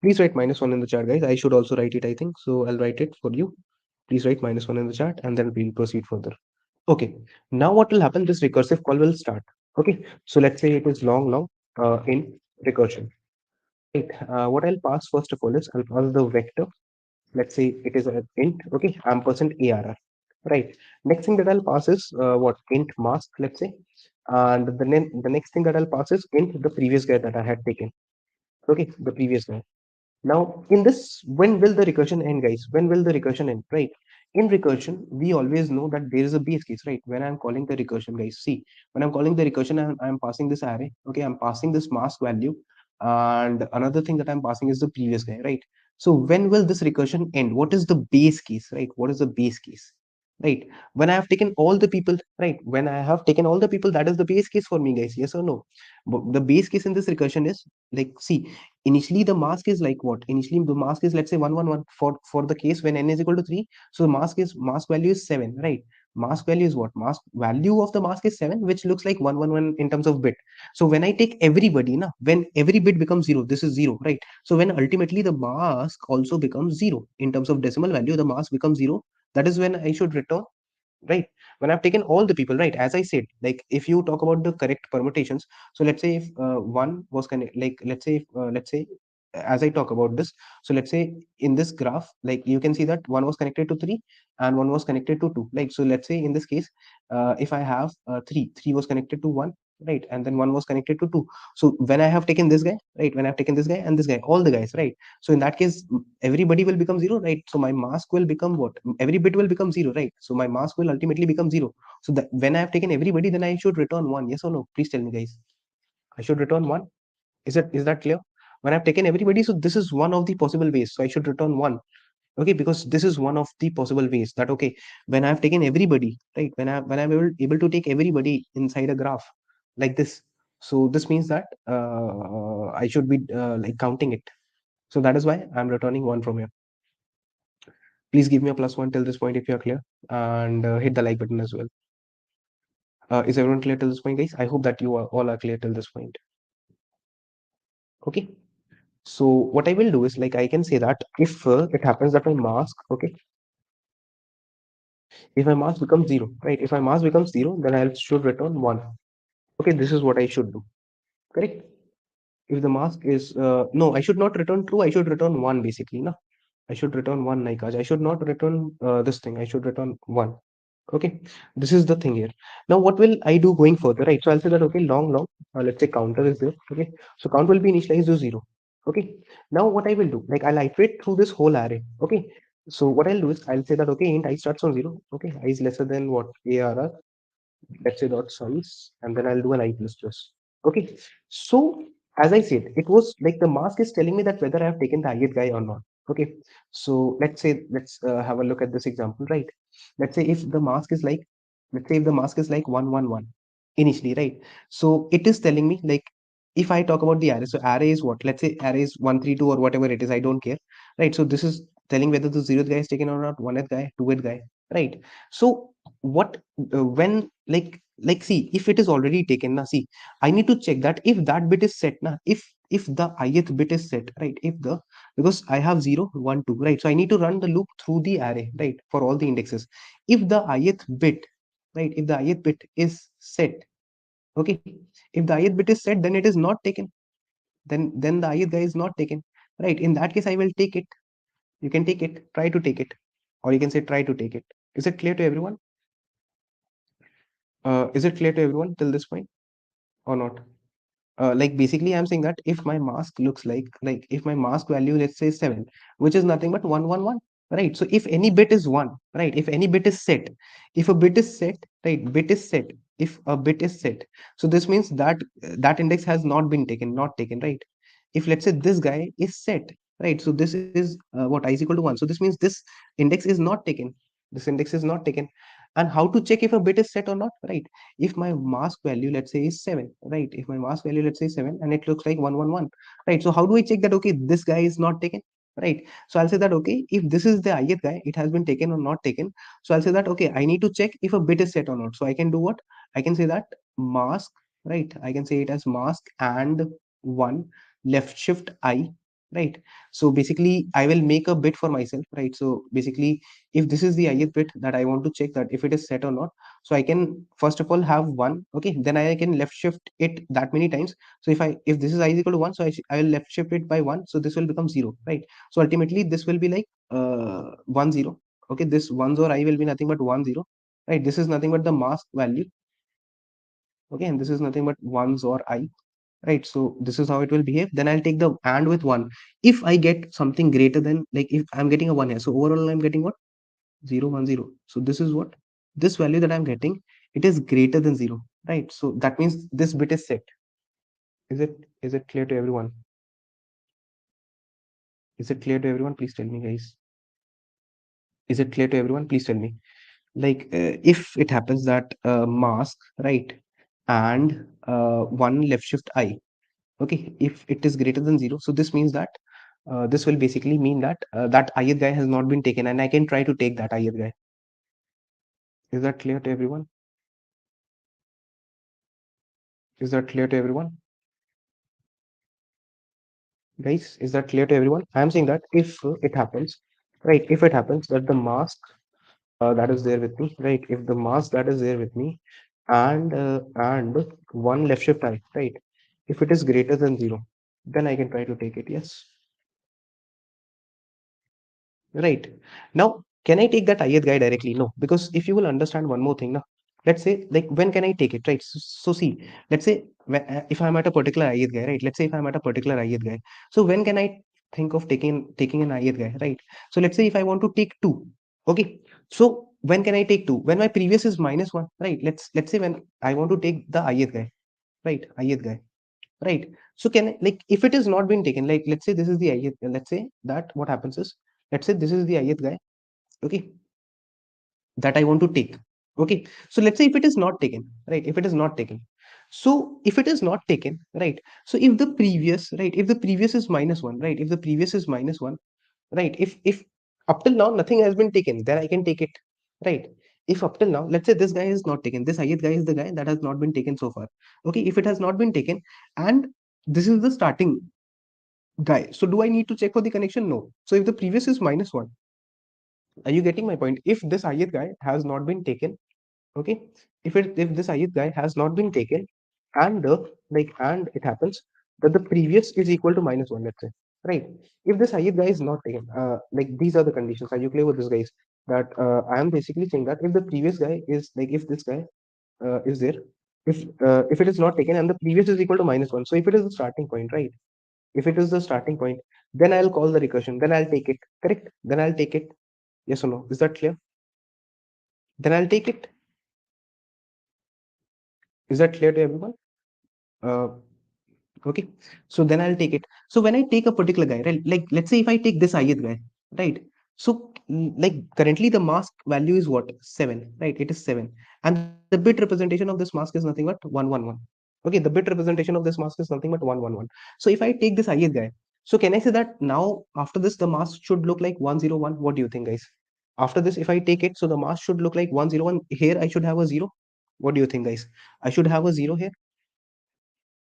Please write -1 in the chat, guys. I should also write it, I think. So I'll write it for you. Please write -1 in the chat, and then we'll proceed further. Okay. Now what will happen? This recursive call will start. Okay. So let's say it is long in recursion. Right. What I'll pass first of all is I'll pass the vector. Let's say it is an int. Okay. Ampersand ARR. Right. Next thing that I'll pass is what, int mask. Let's say, and the next thing that I'll pass is int the previous guy that I had taken. Okay, the previous guy. Now, in this, when will the recursion end, guys? When will the recursion end, right? In recursion, we always know that there is a base case, right? When I'm calling the recursion, guys, see, when I'm calling the recursion, I'm passing this array, okay? I'm passing this mask value, and another thing that I'm passing is the previous guy, right? So when will this recursion end? What is the base case, right? What is the base case, right? When I have taken all the people, right? When I have taken all the people, that is the base case for me, guys. Yes or no? But the base case in this recursion is like, see, initially the mask is like what, initially the mask is, let's say, 111 for the case when n is equal to 3. So the mask value is 7, right? Mask value is what, mask value of the mask is 7, which looks like 111 in terms of bit. So when I take everybody na, when every bit becomes 0, this is 0, right? So when ultimately the mask also becomes 0 in terms of decimal value, the mask becomes 0, that is when I should return, right? When I've taken all the people, right? As I said, like if you talk about the correct permutations, so let's say if one was connect, like let's say if, let's say as I talk about this, so let's say in this graph, like you can see that one was connected to 3 and one was connected to 2, like, so let's say in this case, if I have 3 was connected to 1, right, and then one was connected to 2. So when I have taken this guy, right, when I've taken this guy and this guy, all the guys, right, so in that case, everybody will become 0, right? So my mask will become what, every bit will become 0, right? So my mask will ultimately become 0. So that when I have taken everybody, then I should return 1. Yes or no? Please tell me, guys. I should return 1. Is that clear? When I've taken everybody, so this is one of the possible ways, so I should return 1. Okay, because this is one of the possible ways that, okay, when I've taken everybody, right, when I'm able to take everybody inside a graph like this, so this means that I should be like counting it. So that is why I'm returning 1 from here. Please give me a +1 till this point if you're clear, and hit the like button as well. Is everyone clear till this point, guys? I hope that you are all are clear till this point. Okay. So what I will do is, like, I can say that if it happens that my mask, okay, if my mask becomes 0, right? If my mask becomes 0, then I should return 1. Okay, this is what I should do. Correct? If the mask is no, I should not return true. I should return 1 basically. No, I should return 1, Naikaj. I should not return this thing. I should return 1. Okay, this is the thing here. Now what will I do going further, right? So I'll say that, okay, long let's say counter is there. Okay, so count will be initialized to 0. Okay, now what I will do, like, I'll iterate through this whole array. Okay, so what I'll do is I'll say that, okay, int I starts on 0. Okay, I is lesser than what, arr, let's say dot size, and then I'll do an I plus plus. Okay, so as I said, it was like the mask is telling me that whether I have taken the ith guy or not. Okay, so let's have a look at this example, right? Let's say if the mask is like, let's say if the mask is like 111 initially, right? So it is telling me, like, if I talk about the array, so array is what, let's say array is 132 or whatever it is, I don't care, right? So this is telling whether the 0th guy is taken or not, 1th guy, 2th guy, right? So what, when, like, see, if it is already taken now, see, I need to check that if that bit is set now, if the ith bit is set, right, if the, because I have 0 1 2, right, so I need to run the loop through the array, right, for all the indexes. If the ith bit, right, if the ith bit is set, okay, if the ith bit is set, then it is not taken, then the ith guy is not taken, right? In that case, I will take it. You can take it, try to take it, or you can say try to take it. Is it clear to everyone? Is it clear to everyone till this point or not? Like, basically I'm saying that if my mask looks like if my mask value, let's say 7, which is nothing but 111, right? So if any bit is 1, right, if any bit is set, if a bit is set, right, bit is set, if a bit is set, so this means that that index has not been taken, not taken, right? If let's say this guy is set, right, so this is what, I is equal to 1, so this means this index is not taken, this index is not taken. And how to check if a bit is set or not, right? If my mask value, let's say, is 7, right, if my mask value, let's say, 7, and it looks like 111, right, so how do I check that, okay, this guy is not taken? right? So I'll say that okay, if this is the ith guy, it has been taken or not taken. So I'll say that okay, I need to check if a bit is set or not. So I can do what? I can say that mask, right? I can say it as mask and one left shift I, right? So basically I will make a bit for myself, right? So basically if this is the ith bit that I want to check that if it is set or not, so I can first of all have one, okay, then I can left shift it that many times. So if this is I is equal to 1, so I will left shift it by 1, so this will become 0, right? So ultimately this will be like 1 0. Okay, this ones or I will be nothing but 1 0, right? This is nothing but the mask value, okay, and this is nothing but ones or I, right? So this is how it will behave. Then I'll take the and with 1. If I get something greater than, like if I'm getting a 1 here, so overall I'm getting what? 0 1 0. So this is what, this value that I'm getting, it is greater than 0, right? So that means this bit is set. Is it clear to everyone? Is it clear to everyone? Please tell me, guys. Is it clear to everyone? Please tell me. Like if it happens that mask, right, and one left shift I, okay, if it is greater than 0, so this means that this will basically mean that that ith guy has not been taken, and I can try to take that ith guy. Is that clear to everyone? Is that clear to everyone, guys? Is that clear to everyone? I am saying that if it happens, right, if it happens that the mask that is there with me, right, if the mask that is there with me and one left shift I, right, if it is greater than 0, then I can try to take it. Yes, right. Now can I take that ith guy directly? No, because if you will understand one more thing now, let's say like when can I take it, right? So see, let's say if I'm at a particular ith guy, right, let's say if I'm at a particular ith guy, so when can I think of taking an ith guy, right? So let's say if I want to take 2, okay, so when can I take 2? When my previous is -1, right? Let's say when I want to take the ith guy, right, ith guy, right? So can I, like if it is not been taken, like let's say this is the ith, let's say that what happens is, let's say this is the ith guy, okay, that I want to take, okay. So let's say if it is not taken, right, if it is not taken, so if it is not taken, right, so if the previous, right, if the previous is -1, right, if the previous is -1, right, if up till now nothing has been taken, then I can take it, right? If up till now, let's say this guy is not taken, this ith guy is the guy that has not been taken so far, okay, if it has not been taken, and this is the starting guy, so do I need to check for the connection? No. So if the previous is -1, are you getting my point? If this ith guy has not been taken, okay, if this ith guy has not been taken, and and it happens that the previous is equal to -1, let's say, right? If this ith guy is not taken, like these are the conditions. Are you clear with this, guys? That I am basically saying that if the previous guy is like, if this guy is there, if it is not taken and the previous is equal to -1, so if it is the starting point, right, if it is the starting point, then I'll call the recursion, then I'll take it, correct, then I'll take it. Yes or no? Is that clear? Then I'll take it. Is that clear to everyone? uh, okay, so then I'll take it. So when I take a particular guy, right, like let's say if I take this ith guy, right, so like currently the mask value is what? 7, right? It is 7, and the bit representation of this mask is nothing but 111. Okay, the bit representation of this mask is nothing but 111. So if I take this ith guy, so can I say that now after this the mask should look like 101? What do you think, guys? After this, if I take it, so the mask should look like 101. Here I should have a 0. What do you think, guys? I should have a 0 here,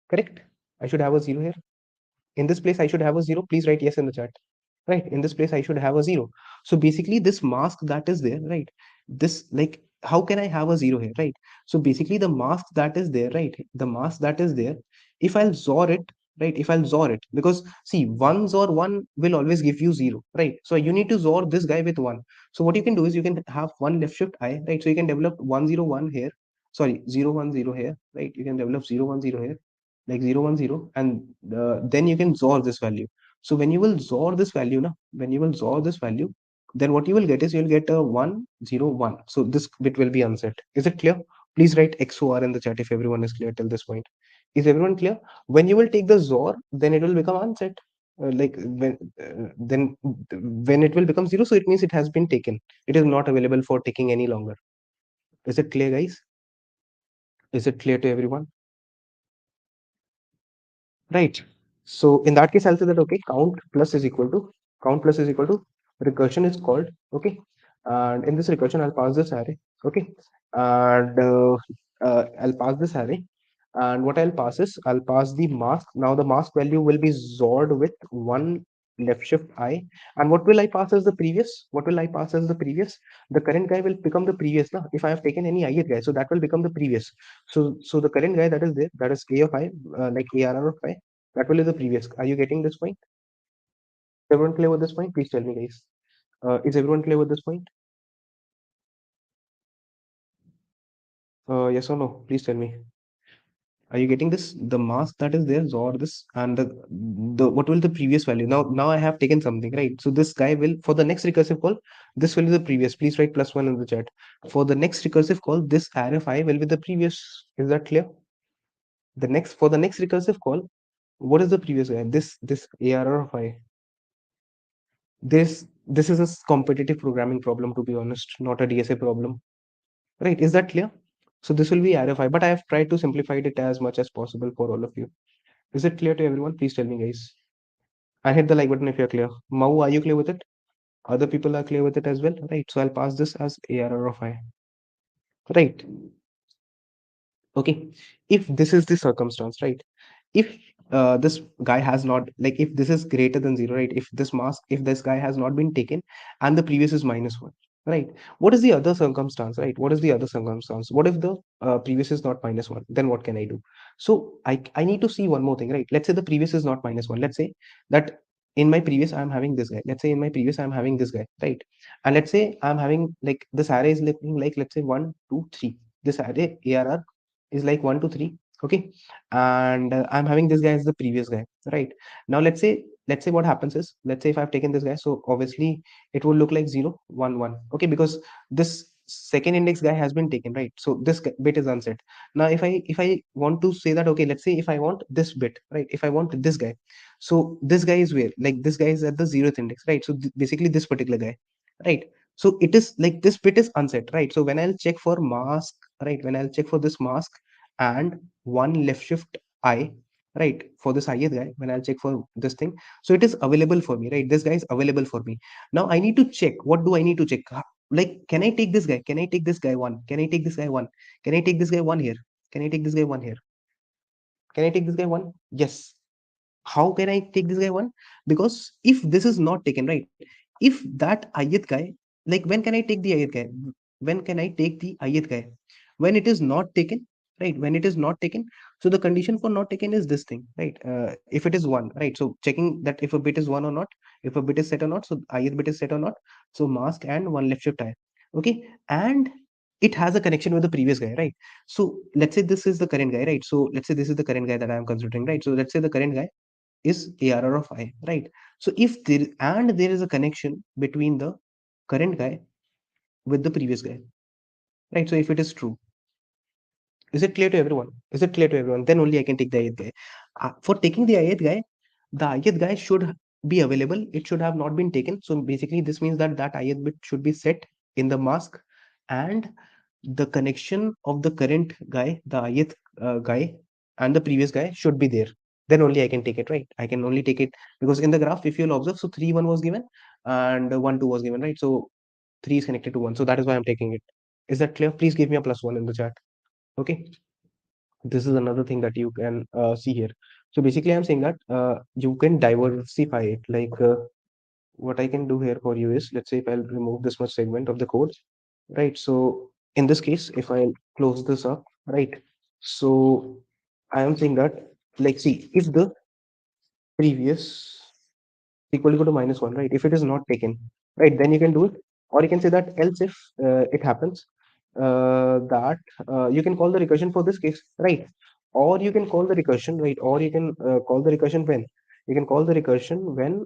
correct? I should have a 0 here. In this place I should have a 0. Please write yes in the chat. Right, in this place I should have a 0. So basically this mask that is there, right, this, like, how can I have a 0 here, right? So basically the mask that is there, right, the mask that is there, if I'll XOR it, right, if I'll XOR it, because see, 1 XOR 1 will always give you 0, right? So you need to XOR this guy with 1. So what you can do is you can have one left shift I, right? So you can develop 101 here, sorry, 010 here, right? You can develop 010 here, like 010, and then you can XOR this value. So when you will XOR this value, now, when you will XOR this value, then what you will get is you'll get a 101. So this bit will be unset. Is it clear? Please write XOR in the chat if everyone is clear till this point. Is everyone clear? When you will take the XOR, then it will become unset. Like then when it will become 0, so it means it has been taken. It is not available for taking any longer. Is it clear, guys? Is it clear to everyone? Right. So in that case, I'll say that okay, count plus is equal to count plus is equal to recursion is called. Okay, and in this recursion I'll pass this array. Okay, and I'll pass this array, and what I'll pass is I'll pass the mask. Now the mask value will be XORed with one left shift I, and what will I pass as the previous? What will I pass as the previous? The current guy will become the previous now. If I have taken any ith guy, so that will become the previous. So the current guy that is there, that is a of I, like ARR of I, that will be the previous. Are you getting this point? Everyone clear with this point? Please tell me, guys. Is everyone clear with this point? Yes or no? Please tell me. Are you getting this? The mask that is there, or this, and the what will the previous value? Now I have taken something, right? So this guy will, for the next recursive call, this will be the previous. Please write +1 in the chat. For the next recursive call, this array of I will be the previous. Is that clear? The next, for the next recursive call, what is the previous guy? This ARR of I. This is a competitive programming problem, to be honest, not a DSA problem. Right, is that clear? So this will be RFI, but I have tried to simplify it as much as possible for all of you. Is it clear to everyone? Please tell me, guys. And hit the like button if you're clear. Mau, are you clear with it? Other people are clear with it as well, right? So I'll pass this as ARR of I, right? Okay, if this is the circumstance, right? If this guy has not, like, if this is greater than zero, right? If this mask, if this guy has not been taken and the previous is -1, right? What is the other circumstance, right? What is the other circumstance? What if the previous is not -1? Then what can I do? So I need to see one more thing, right? Let's say the previous is not -1. Let's say that in my previous I'm having this guy. Let's say in my previous I'm having this guy, right? And let's say I'm having, like, this array is looking like, let's say 1 2 3. This array ARR is like 1 2 3. Okay, and I'm having this guy as the previous guy, right? Now let's say what happens is, let's say if I've taken this guy, so obviously it will look like 0 1 1. Okay, because this second index guy has been taken, right? So this bit is unset. Now if I want to say that, okay, let's say if I want this bit, right? If I want this guy, so this guy is where, like, this guy is at the 0th index, right? So basically this particular guy, right? So it is like this bit is unset, right? So when I'll check for mask, right, when I'll check for this mask and one left shift I, right, for this ith guy, when I'll check for this thing, so it is available for me, right? This guy is available for me. Now I need to check, what do I need to check? Like, can I take this guy? Can I take this guy one? Can I take this guy one? Can I take this guy one here? Can I take this guy one here? Can I take this guy one? Yes. How can I take this guy one? Because if this is not taken, right? If that ith guy, like, when can I take the ith guy? When can I take the ith guy? When it is not taken, right? When it is not taken. So the condition for not taken is this thing, right? If it is one, right? So checking that if a bit is one or not, if a bit is set or not, so ith bit is set or not. So mask and one left shift I. Okay, and it has a connection with the previous guy, right? So let's say this is the current guy, right? So let's say this is the current guy that I am considering, right? So let's say the current guy is ARR of I, right? So if there is a connection between the current guy with the previous guy, right? So if it is true, is it clear to everyone? Is it clear to everyone? Then only I can take the ith guy. For taking the ith guy should be available. It should have not been taken. So basically, this means that that ith bit should be set in the mask, and the connection of the current guy, the ith guy, and the previous guy should be there. Then only I can take it, right? I can only take it because in the graph, if you'll observe, so 3 1 was given and 1 2 was given, right? So 3 is connected to 1. So that is why I'm taking it. Is that clear? Please give me a +1 in the chat. Okay, this is another thing that you can see here. So basically I'm saying that you can diversify it, like, what I can do here for you is, let's say if I'll remove this much segment of the code, right? So in this case, if I close this up, right? So I am saying that, like, see, if the previous equal to -1, right? If it is not taken, right, then you can do it. Or you can say that else if it happens, that you can call the recursion for this case, right? Or you can call the recursion, right? Or you can call the recursion when? You can call the recursion when,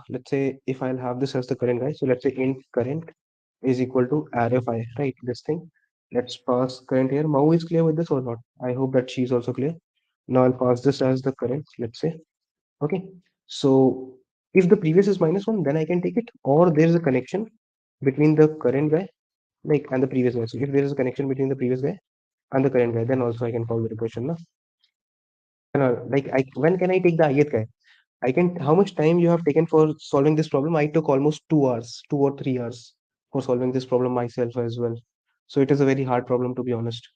let's say if I'll have this as the current guy. So let's say int current is equal to array of I, right? This thing. Let's pass current here. Mau is clear with this or not? I hope that she's also clear. Now I'll pass this as the current, let's say. Okay, so if the previous is -1, then I can take it, or there is a connection between the current guy, like, and the previous guy. So if there is a connection between the previous guy and the current guy, then also I can call the recursion. No? Like, when can I take the ith guy? I can, how much time you have taken for solving this problem? I took almost 2 hours, 2 or 3 hours for solving this problem myself as well. So it is a very hard problem, to be honest,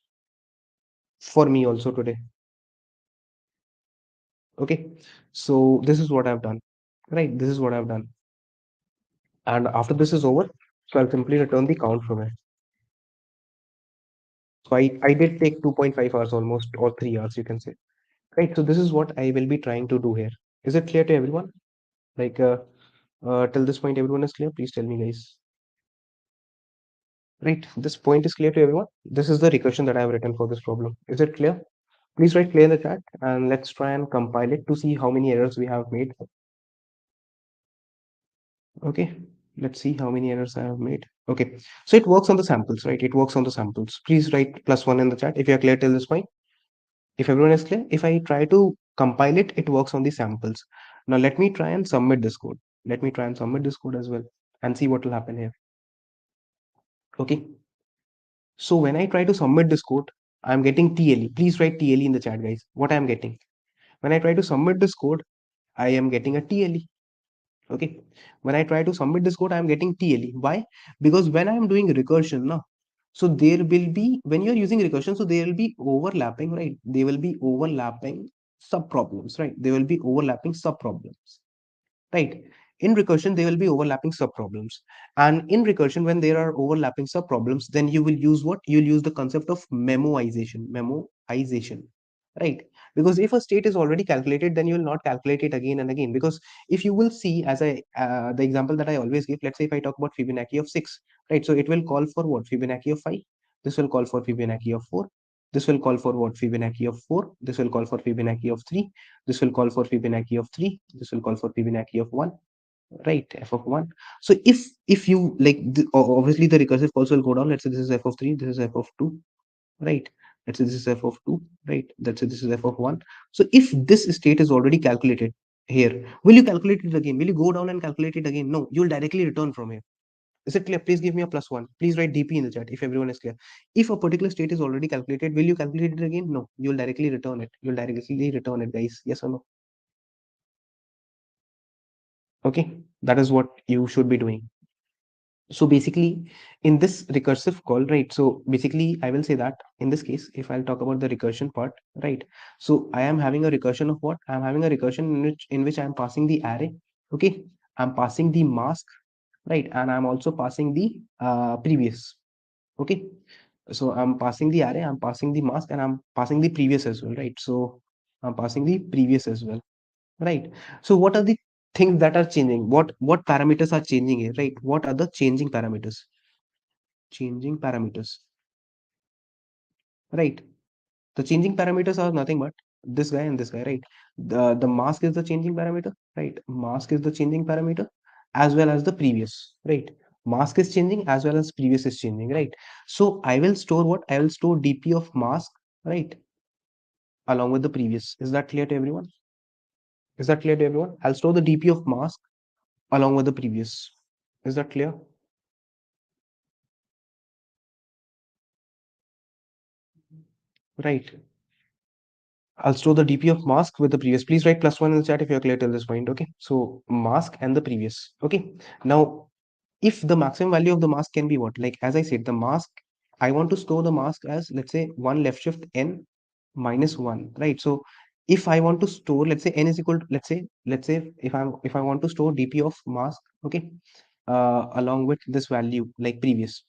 for me also today. Okay. So this is what I've done, right? This is what I've done. And after this is over, so I'll simply return the count from it. So I did take 2.5 hours almost, or 3 hours, you can say. Right. So this is what I will be trying to do here. Is it clear to everyone? Like, till this point, everyone is clear? Please tell me, guys. Right. This point is clear to everyone. This is the recursion that I have written for this problem. Is it clear? Please write clear in the chat and let's try and compile it to see how many errors we have made. Okay. Let's see how many errors I have made. Okay. So it works on the samples, right? It works on the samples. Please write +1 in the chat if you are clear till this point. If everyone is clear, if I try to compile it, it works on the samples. Now let me try and submit this code. Let me try and submit this code as well and see what will happen here. Okay. So when I try to submit this code, I'm getting TLE. Please write TLE in the chat, guys. What I'm getting. When I try to submit this code, I am getting a TLE. Okay. When I try to submit this code, I'm getting TLE. Why? Because when I'm doing recursion, no, so there will be, when you're using recursion, so there will be overlapping, right? They will be overlapping sub problems, right? They will be overlapping sub problems, right? In recursion, there will be overlapping sub problems. And in recursion, when there are overlapping sub problems, then you will use what? You'll use the concept of memoization, right? Because if a state is already calculated, then you will not calculate it again and again. Because if you will see, as the example that I always give, let's say if I talk about Fibonacci of 6, right? So it will call for what? Fibonacci of 5. This will call for Fibonacci of 4. This will call for what? Fibonacci of 4. This will call for Fibonacci of 3. This will call for Fibonacci of 3. This will call for Fibonacci of 1, right? F of 1. So if you like, obviously the recursive calls will go down. Let's say this is f of 3, this is f of 2, right? Let's say this is f of 2, right? Let's say this is f of 1. So if this state is already calculated here, will you calculate it again? Will you go down and calculate it again? No, you'll directly return from here. Is it clear? Please give me a +1. Please write DP in the chat if everyone is clear. If a particular state is already calculated, will you calculate it again? No, you'll directly return it. You'll directly return it, guys. Yes or no? Okay, that is what you should be doing. So basically, in this recursive call, right? So basically, I will say that in this case, if I'll talk about the recursion part, right? So I am having a recursion of what? I'm having a recursion in which I'm passing the array. Okay, I'm passing the mask, right? And I'm also passing the previous. Okay, so I'm passing the array, I'm passing the mask, and I'm passing the previous as well, right? So I'm passing the previous as well. Right. So what are the things that are changing? What parameters are changing here, right? What are the changing parameters? Changing parameters, right? The changing parameters are nothing but this guy and this guy, right? The mask is the changing parameter, right? Mask is the changing parameter as well as the previous, right? Mask is changing as well as previous is changing, right? So I will store what? I will store DP of mask, right? Along with the previous. Is that clear to everyone? Is that clear to everyone? I'll store the DP of mask along with the previous. Is that clear? Right. I'll store the DP of mask with the previous. Please write +1 in the chat if you're clear till this point. Okay. So mask and the previous. Okay. Now, if the maximum value of the mask can be what? Like, as I said, the mask, I want to store the mask as, let's say, 1 left shift n minus 1, right? So if I want to store, let's say n is equal to, let's say if I want to store DP of mask, okay, along with this value like previous.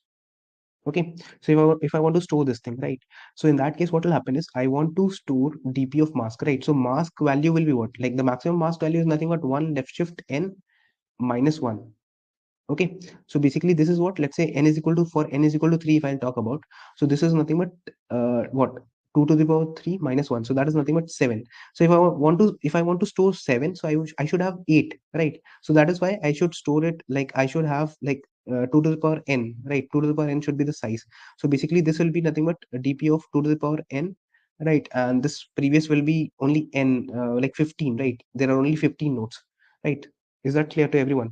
Okay, so if I want to store this thing, right? So in that case, what will happen is I want to store DP of mask, right? So mask value will be what? Like the maximum mask value is nothing but 1 left shift n minus 1. Okay, so basically this is what, let's say n is equal to, for n is equal to 3, if I'll talk about. So this is nothing but what, 2 to the power 3 minus 1. So that is nothing but 7. So if I want to store 7, so I should have 8, right? So that is why I should store it, like I should have like 2 to the power n, right? 2 to the power n should be the size. So basically this will be nothing but dp of 2 to the power n, right? And this previous will be only n, like 15, right? There are only 15 nodes, right? Is that clear to everyone?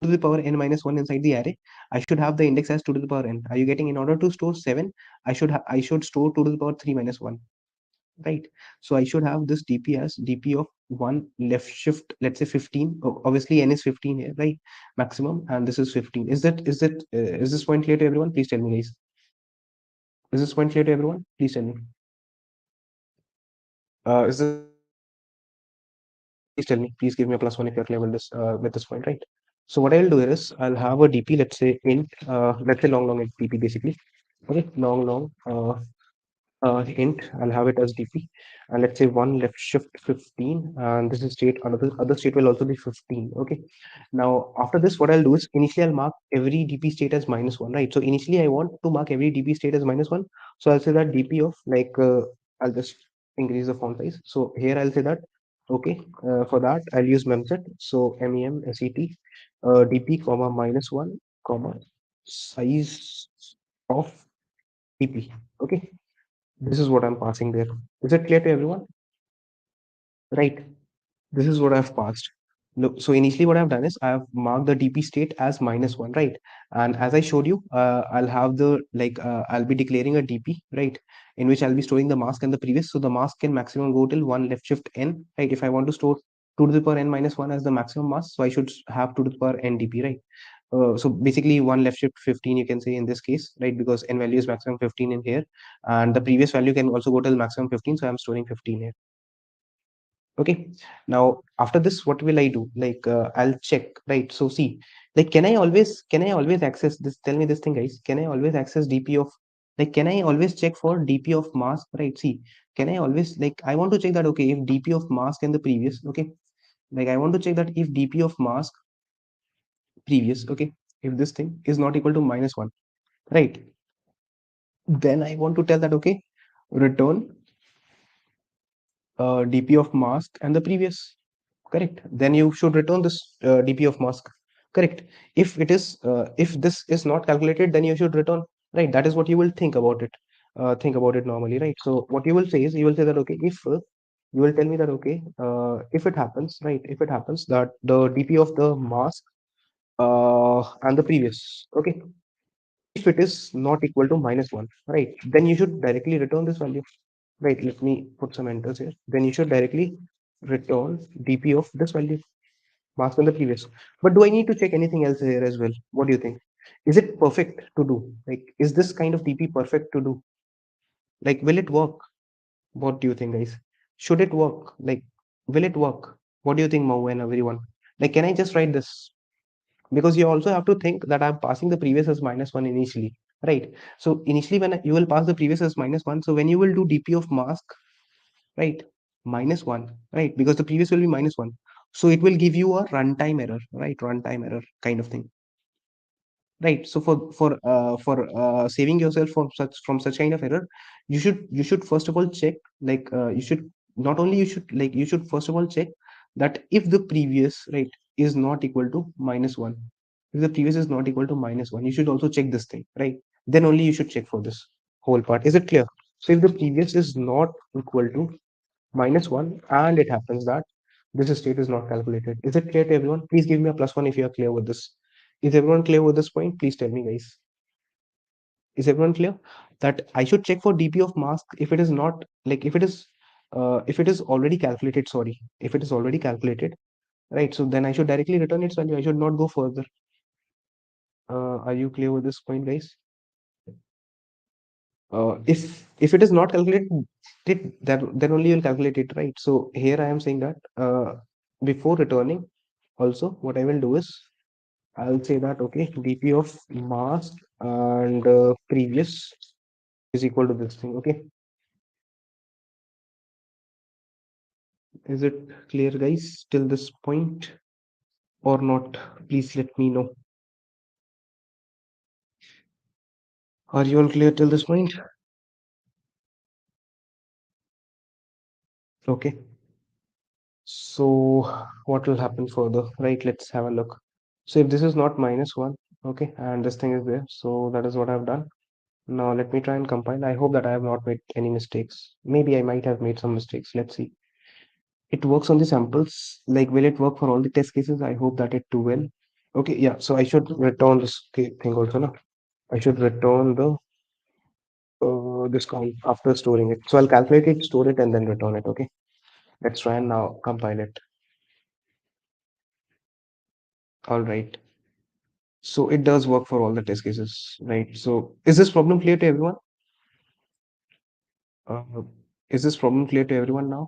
To the power n minus 1 inside the array, I should have the index as 2 to the power n. Are you getting? In order to store 7, I should store 2 to the power 3 minus 1. right? So I should have this dp as dp of one left shift, let's say 15. Obviously n is 15 here, right? Maximum, and this is 15. Is this point clear to everyone? Please tell me, guys. Is this point clear to everyone? Please tell me. Is this point clear to everyone? Please tell me. Please give me a plus one if you're clear with this point, right? So what I'll do here is I'll have a dp, let's say int, let's say long int dp basically. Okay, long int, I'll have it as dp, and let's say one left shift 15, and this is state, another other state will also be 15. Okay, now after this, what I'll do is initially I'll mark every dp state as minus one, right? So initially I want to mark every dp state as minus one, so I'll say that dp of I'll just increase the font size. So here I'll say that, okay, for that I'll use memset, so memset, dp comma minus one comma size of dp. Okay, this is what I'm passing there. Is it clear to everyone? Right. This is what I've passed. Look, so initially what I've done is I've marked the DP state as minus one, right? And as I showed you, I'll have I'll be declaring a DP, right? In which I'll be storing the mask and the previous. So the mask can maximum go till one left shift n, right? If I want to store 2 to the power n minus 1 as the maximum mask, so I should have 2 to the power n DP, right? So basically one left shift 15, you can say in this case, right? Because n value is maximum 15 in here. And the previous value can also go till maximum 15. So I'm storing 15 here. Okay, now after this, what will I do? I'll check, right? So see, like, can I always access this? Tell me this thing, guys. Can I always access DP of, can I always check for DP of mask, right? See, can I always, I want to check that, okay, if DP of mask and the previous, okay, I want to check that if DP of mask previous, okay, if this thing is not equal to minus one, right? Then I want to tell that, okay, return DP of mask and the previous. Correct. Then you should return this dp of mask. Correct. If this is not calculated, then you should return, right? That is what you will think about it. Think about it normally, right? So what you will say is, you will say that, okay, if you will tell me that, okay, if it happens, right, if it happens that the dp of the mask and the previous, okay, if it is not equal to minus one, right, then you should directly return this value. Right, let me put some enters here. Then you should directly return dp of this value, mask on the previous. But do I need to check anything else here as well? What do you think? Is it perfect to do? Is this kind of dp perfect to do? Will it work? What do you think, guys? Should it work? Will it work? What do you think, Mau and everyone? Can I just write this? Because you also have to think that I'm passing the previous as minus one initially, right? So initially, when you will pass the previous as minus one, so when you will do dp of mask, right, minus one, right, because the previous will be minus one, so it will give you a runtime error, right? Runtime error kind of thing, right? So for saving yourself from such kind of error, you should first of all check, you should not only you should you should first of all check that if the previous, right, is not equal to minus one. If the previous is not equal to minus one, you should also check this thing, right? Then only you should check for this whole part. Is it clear? So if the previous is not equal to minus one, and it happens that this state is not calculated. Is it clear to everyone? Please give me a plus one if you are clear with this. Is everyone clear with this point? Please tell me, guys. Is everyone clear that I should check for DP of mask if it is not, if it is already calculated? Sorry, if it is already calculated, right? So then I should directly return its value. I should not go further. Are you clear with this point, guys? If it is not calculated, then only you'll calculate it, right? So here I am saying that before returning, also what I will do is I'll say that, okay, dp of mask and previous is equal to this thing. Okay, is it clear, guys, till this point or not? Please let me know. Are you all clear till this point? Okay, so what will happen further, right? Let's have a look. So if this is not minus one, okay, and this thing is there, so that is what I've done. Now let me try and compile. I hope that I have not made any mistakes. Maybe I might have made some mistakes. Let's see. It works on the samples. Will it work for all the test cases? I hope that it too will. Okay, yeah. So I should return this thing also, no? I should return the this count after storing it. So I'll calculate it, store it, and then return it. Okay. Let's try and now compile it. All right. So it does work for all the test cases, right? So is this problem clear to everyone? Uh, is this problem clear to everyone now?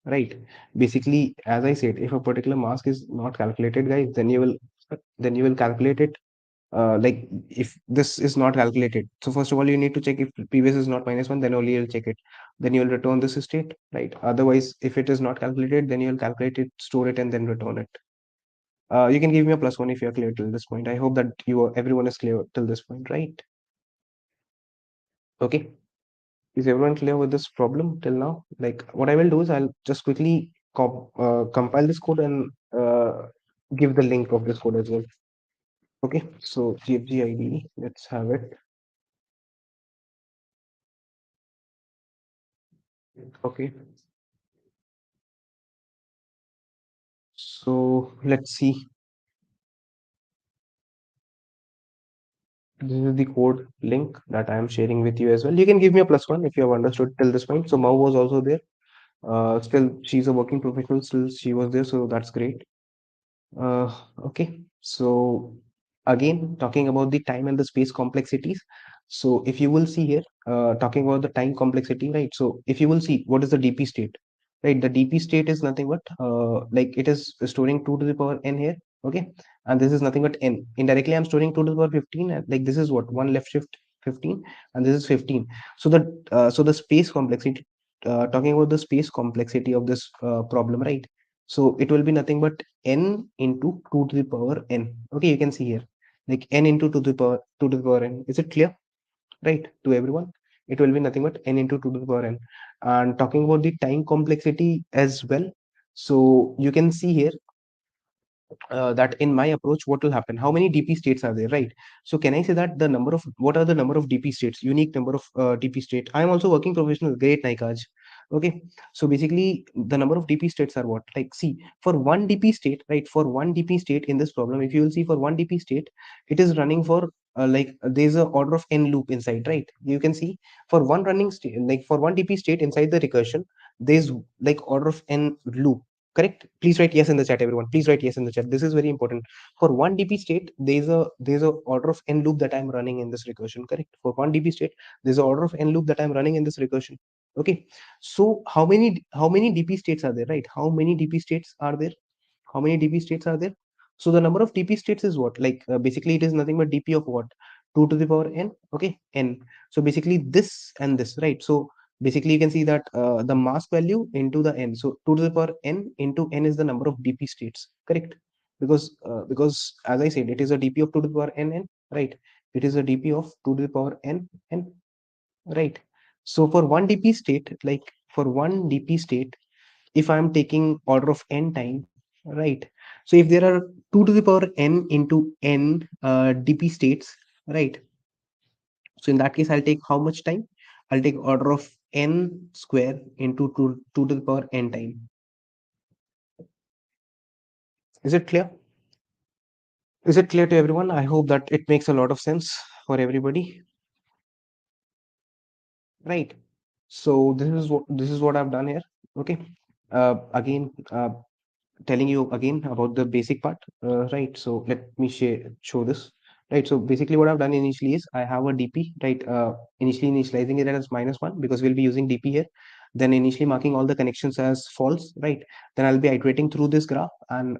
Right. Basically, as I said, if a particular mask is not calculated, guys, then you will calculate it. Like if this is not calculated, so first of all, you need to check if previous is not -1, then only you'll check it. Then you'll return this state, right? Otherwise, if it is not calculated, then you'll calculate it, store it, and then return it. You can give me a +1 if you're clear till this point. I hope that everyone is clear till this point, right? Okay. Is everyone clear with this problem till now? Like what I will do is I'll just quickly compile this code and give the link of this code as well. Okay, so GFG ID, let's have it. Okay, so let's see. This is the code link that I am sharing with you as well. You can give me a +1 if you have understood till this point. So Mau was also there. Still, she's a working professional. Still, she was there, so that's great. Okay, so again, talking about the time and the space complexities. So if you will see here, talking about the time complexity, right? So if you will see, what is the DP state, right? The DP state is nothing but like it is storing 2 to the power n here, okay? And this is nothing but n. Indirectly, I'm storing 2 to the power 15, and like this is what one left shift 15, and this is 15. So the space complexity, talking about the space complexity of this problem, right? So it will be nothing but n into 2 to the power n. Okay, you can see here, like n into 2 to the power n. Is it clear, right, to everyone? It will be nothing but n into 2 to the power n. And talking about the time complexity as well, so you can see here that in my approach, what will happen? How many DP states are there, right? So can I say that what are the number of DP states, unique number of DP state? I am also working professional. Great, Naikaj. Okay, so basically the number of DP states are what? Like, see, for one DP state, right? For one DP state in this problem, if you will see for one DP state, it is running for like there's a order of n loop inside, right? You can see for one running state, like for one DP state inside the recursion, there's like order of n loop. Correct? Please write yes in the chat, everyone. Please write yes in the chat. This is very important. For one DP state, there's a order of n loop that I'm running in this recursion. Correct? For one DP state, there's an order of n loop that I'm running in this recursion. Okay. So how many DP states are there? Right? How many DP states are there? How many DP states are there? So the number of DP states is what? Like basically it is nothing but DP of what? 2 to the power n. Okay, n. So basically this and this, right? So basically you can see that the mask value into the n. So 2 to the power n into n is the number of DP states. Correct? Because as I said, it is a DP of 2 to the power n n. Right? It is a DP of 2 to the power n n. Right? So for one DP state, like for one DP state, if I'm taking order of n time, right? So if there are 2 to the power n into n dp states, right? So in that case, I'll take how much time? I'll take order of n square into 2 to the power n time. Is it clear? Is it clear to everyone? I hope that it makes a lot of sense for everybody, right? So this is what I've done here. Okay. Again, telling you again about the basic part, right? So let me show this, right? So basically what I've done initially is I have a DP, right? Initially initializing it as -1 because we'll be using DP here. Then initially marking all the connections as false, right? Then I'll be iterating through this graph, and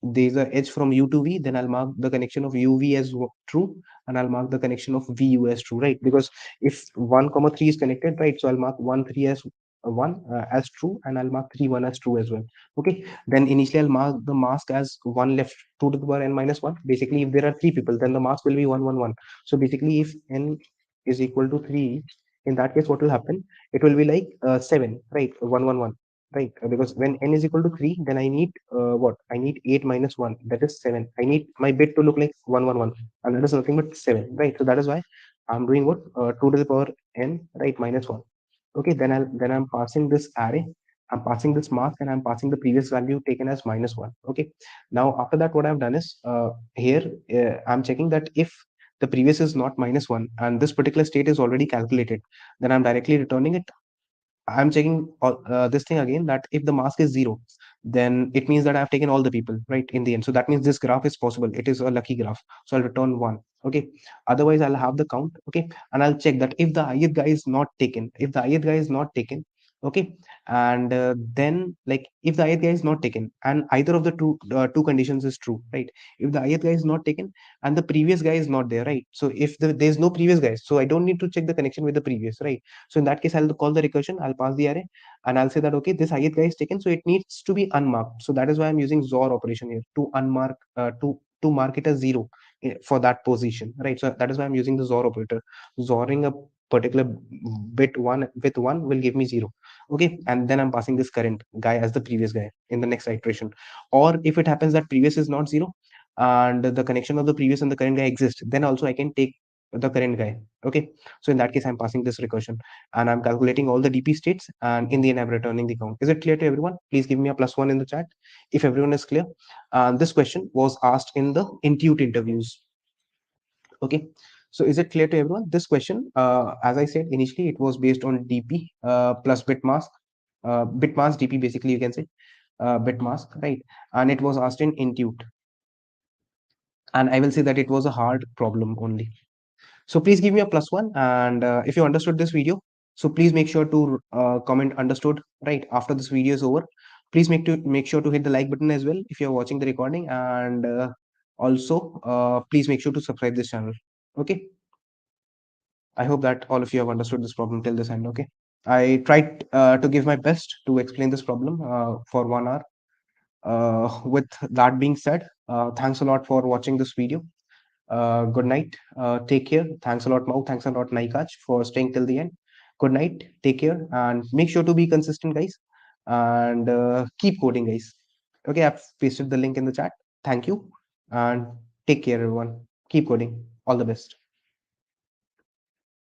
there's a edge from U to V. Then I'll mark the connection of UV as true, and I'll mark the connection of VU as true, right? Because if 1 comma 3 is connected, right? So I'll mark 1 3 as 1 as true, and I'll mark 3 1 as true as well. Okay, then initially I'll mark the mask as 1 left, 2 to the power n minus 1. Basically, if there are 3 people, then the mask will be 1 1 1. So basically, if n is equal to 3, in that case, what will happen? It will be like 7, right? 1 1 1, right? Because when n is equal to 3, then I need what? I need 8 minus 1, that is 7. I need my bit to look like 1 1 1, and that is nothing but 7, right? So that is why I'm doing what? 2 to the power n, right? Minus 1. Okay, then I'm passing this array, I'm passing this mask, and I'm passing the previous value taken as -1. Okay, now after that what I've done is here I'm checking that if the previous is not -1, and this particular state is already calculated, then I'm directly returning it. I'm checking this thing again, that if the mask is 0, then it means that I've taken all the people, right, in the end. So that means this graph is possible. It is a lucky graph. So I'll return 1. Okay. Otherwise, I'll have the count. Okay. And I'll check that if the ith guy is not taken, okay. And then, like, if the ith guy is not taken and either of the two conditions is true, right? If the ith guy is not taken and the previous guy is not there, right? So if there's no previous guy, so I don't need to check the connection with the previous, right? So in that case, I'll call the recursion, I'll pass the array, and I'll say that, okay, this ith guy is taken, so it needs to be unmarked. So that is why I'm using XOR operation here to unmark, to mark it as 0 for that position, right? So that is why I'm using the XOR operator. XORing a particular bit 1 with 1 will give me 0. Okay, and then I'm passing this current guy as the previous guy in the next iteration. Or if it happens that previous is not 0 and the connection of the previous and the current guy exists, then also I can take the current guy. Okay, so in that case, I'm passing this recursion and I'm calculating all the DP states, and in the end, I'm returning the count. Is it clear to everyone? Please give me a +1 in the chat if everyone is clear. This question was asked in the Intuit interviews. Okay, so is it clear to everyone? This question, as I said initially, it was based on DP plus bit mask, DP, basically, you can say bit mask, right? And it was asked in Intuit, and I will say that it was a hard problem only. So please give me a +1, and if you understood this video, so please make sure to comment understood right after this video is over. Please make sure to hit the like button as well if you're watching the recording, and also please make sure to subscribe this channel. Okay, I hope that all of you have understood this problem till this end. Okay, I tried to give my best to explain this problem for 1 hour. With that being said, thanks a lot for watching this video. Good night. Take care. Thanks a lot, Mau. Thanks a lot, Naikach, for staying till the end. Good night. Take care and make sure to be consistent, guys. And keep coding, guys. Okay, I've pasted the link in the chat. Thank you and take care, everyone. Keep coding. All the best.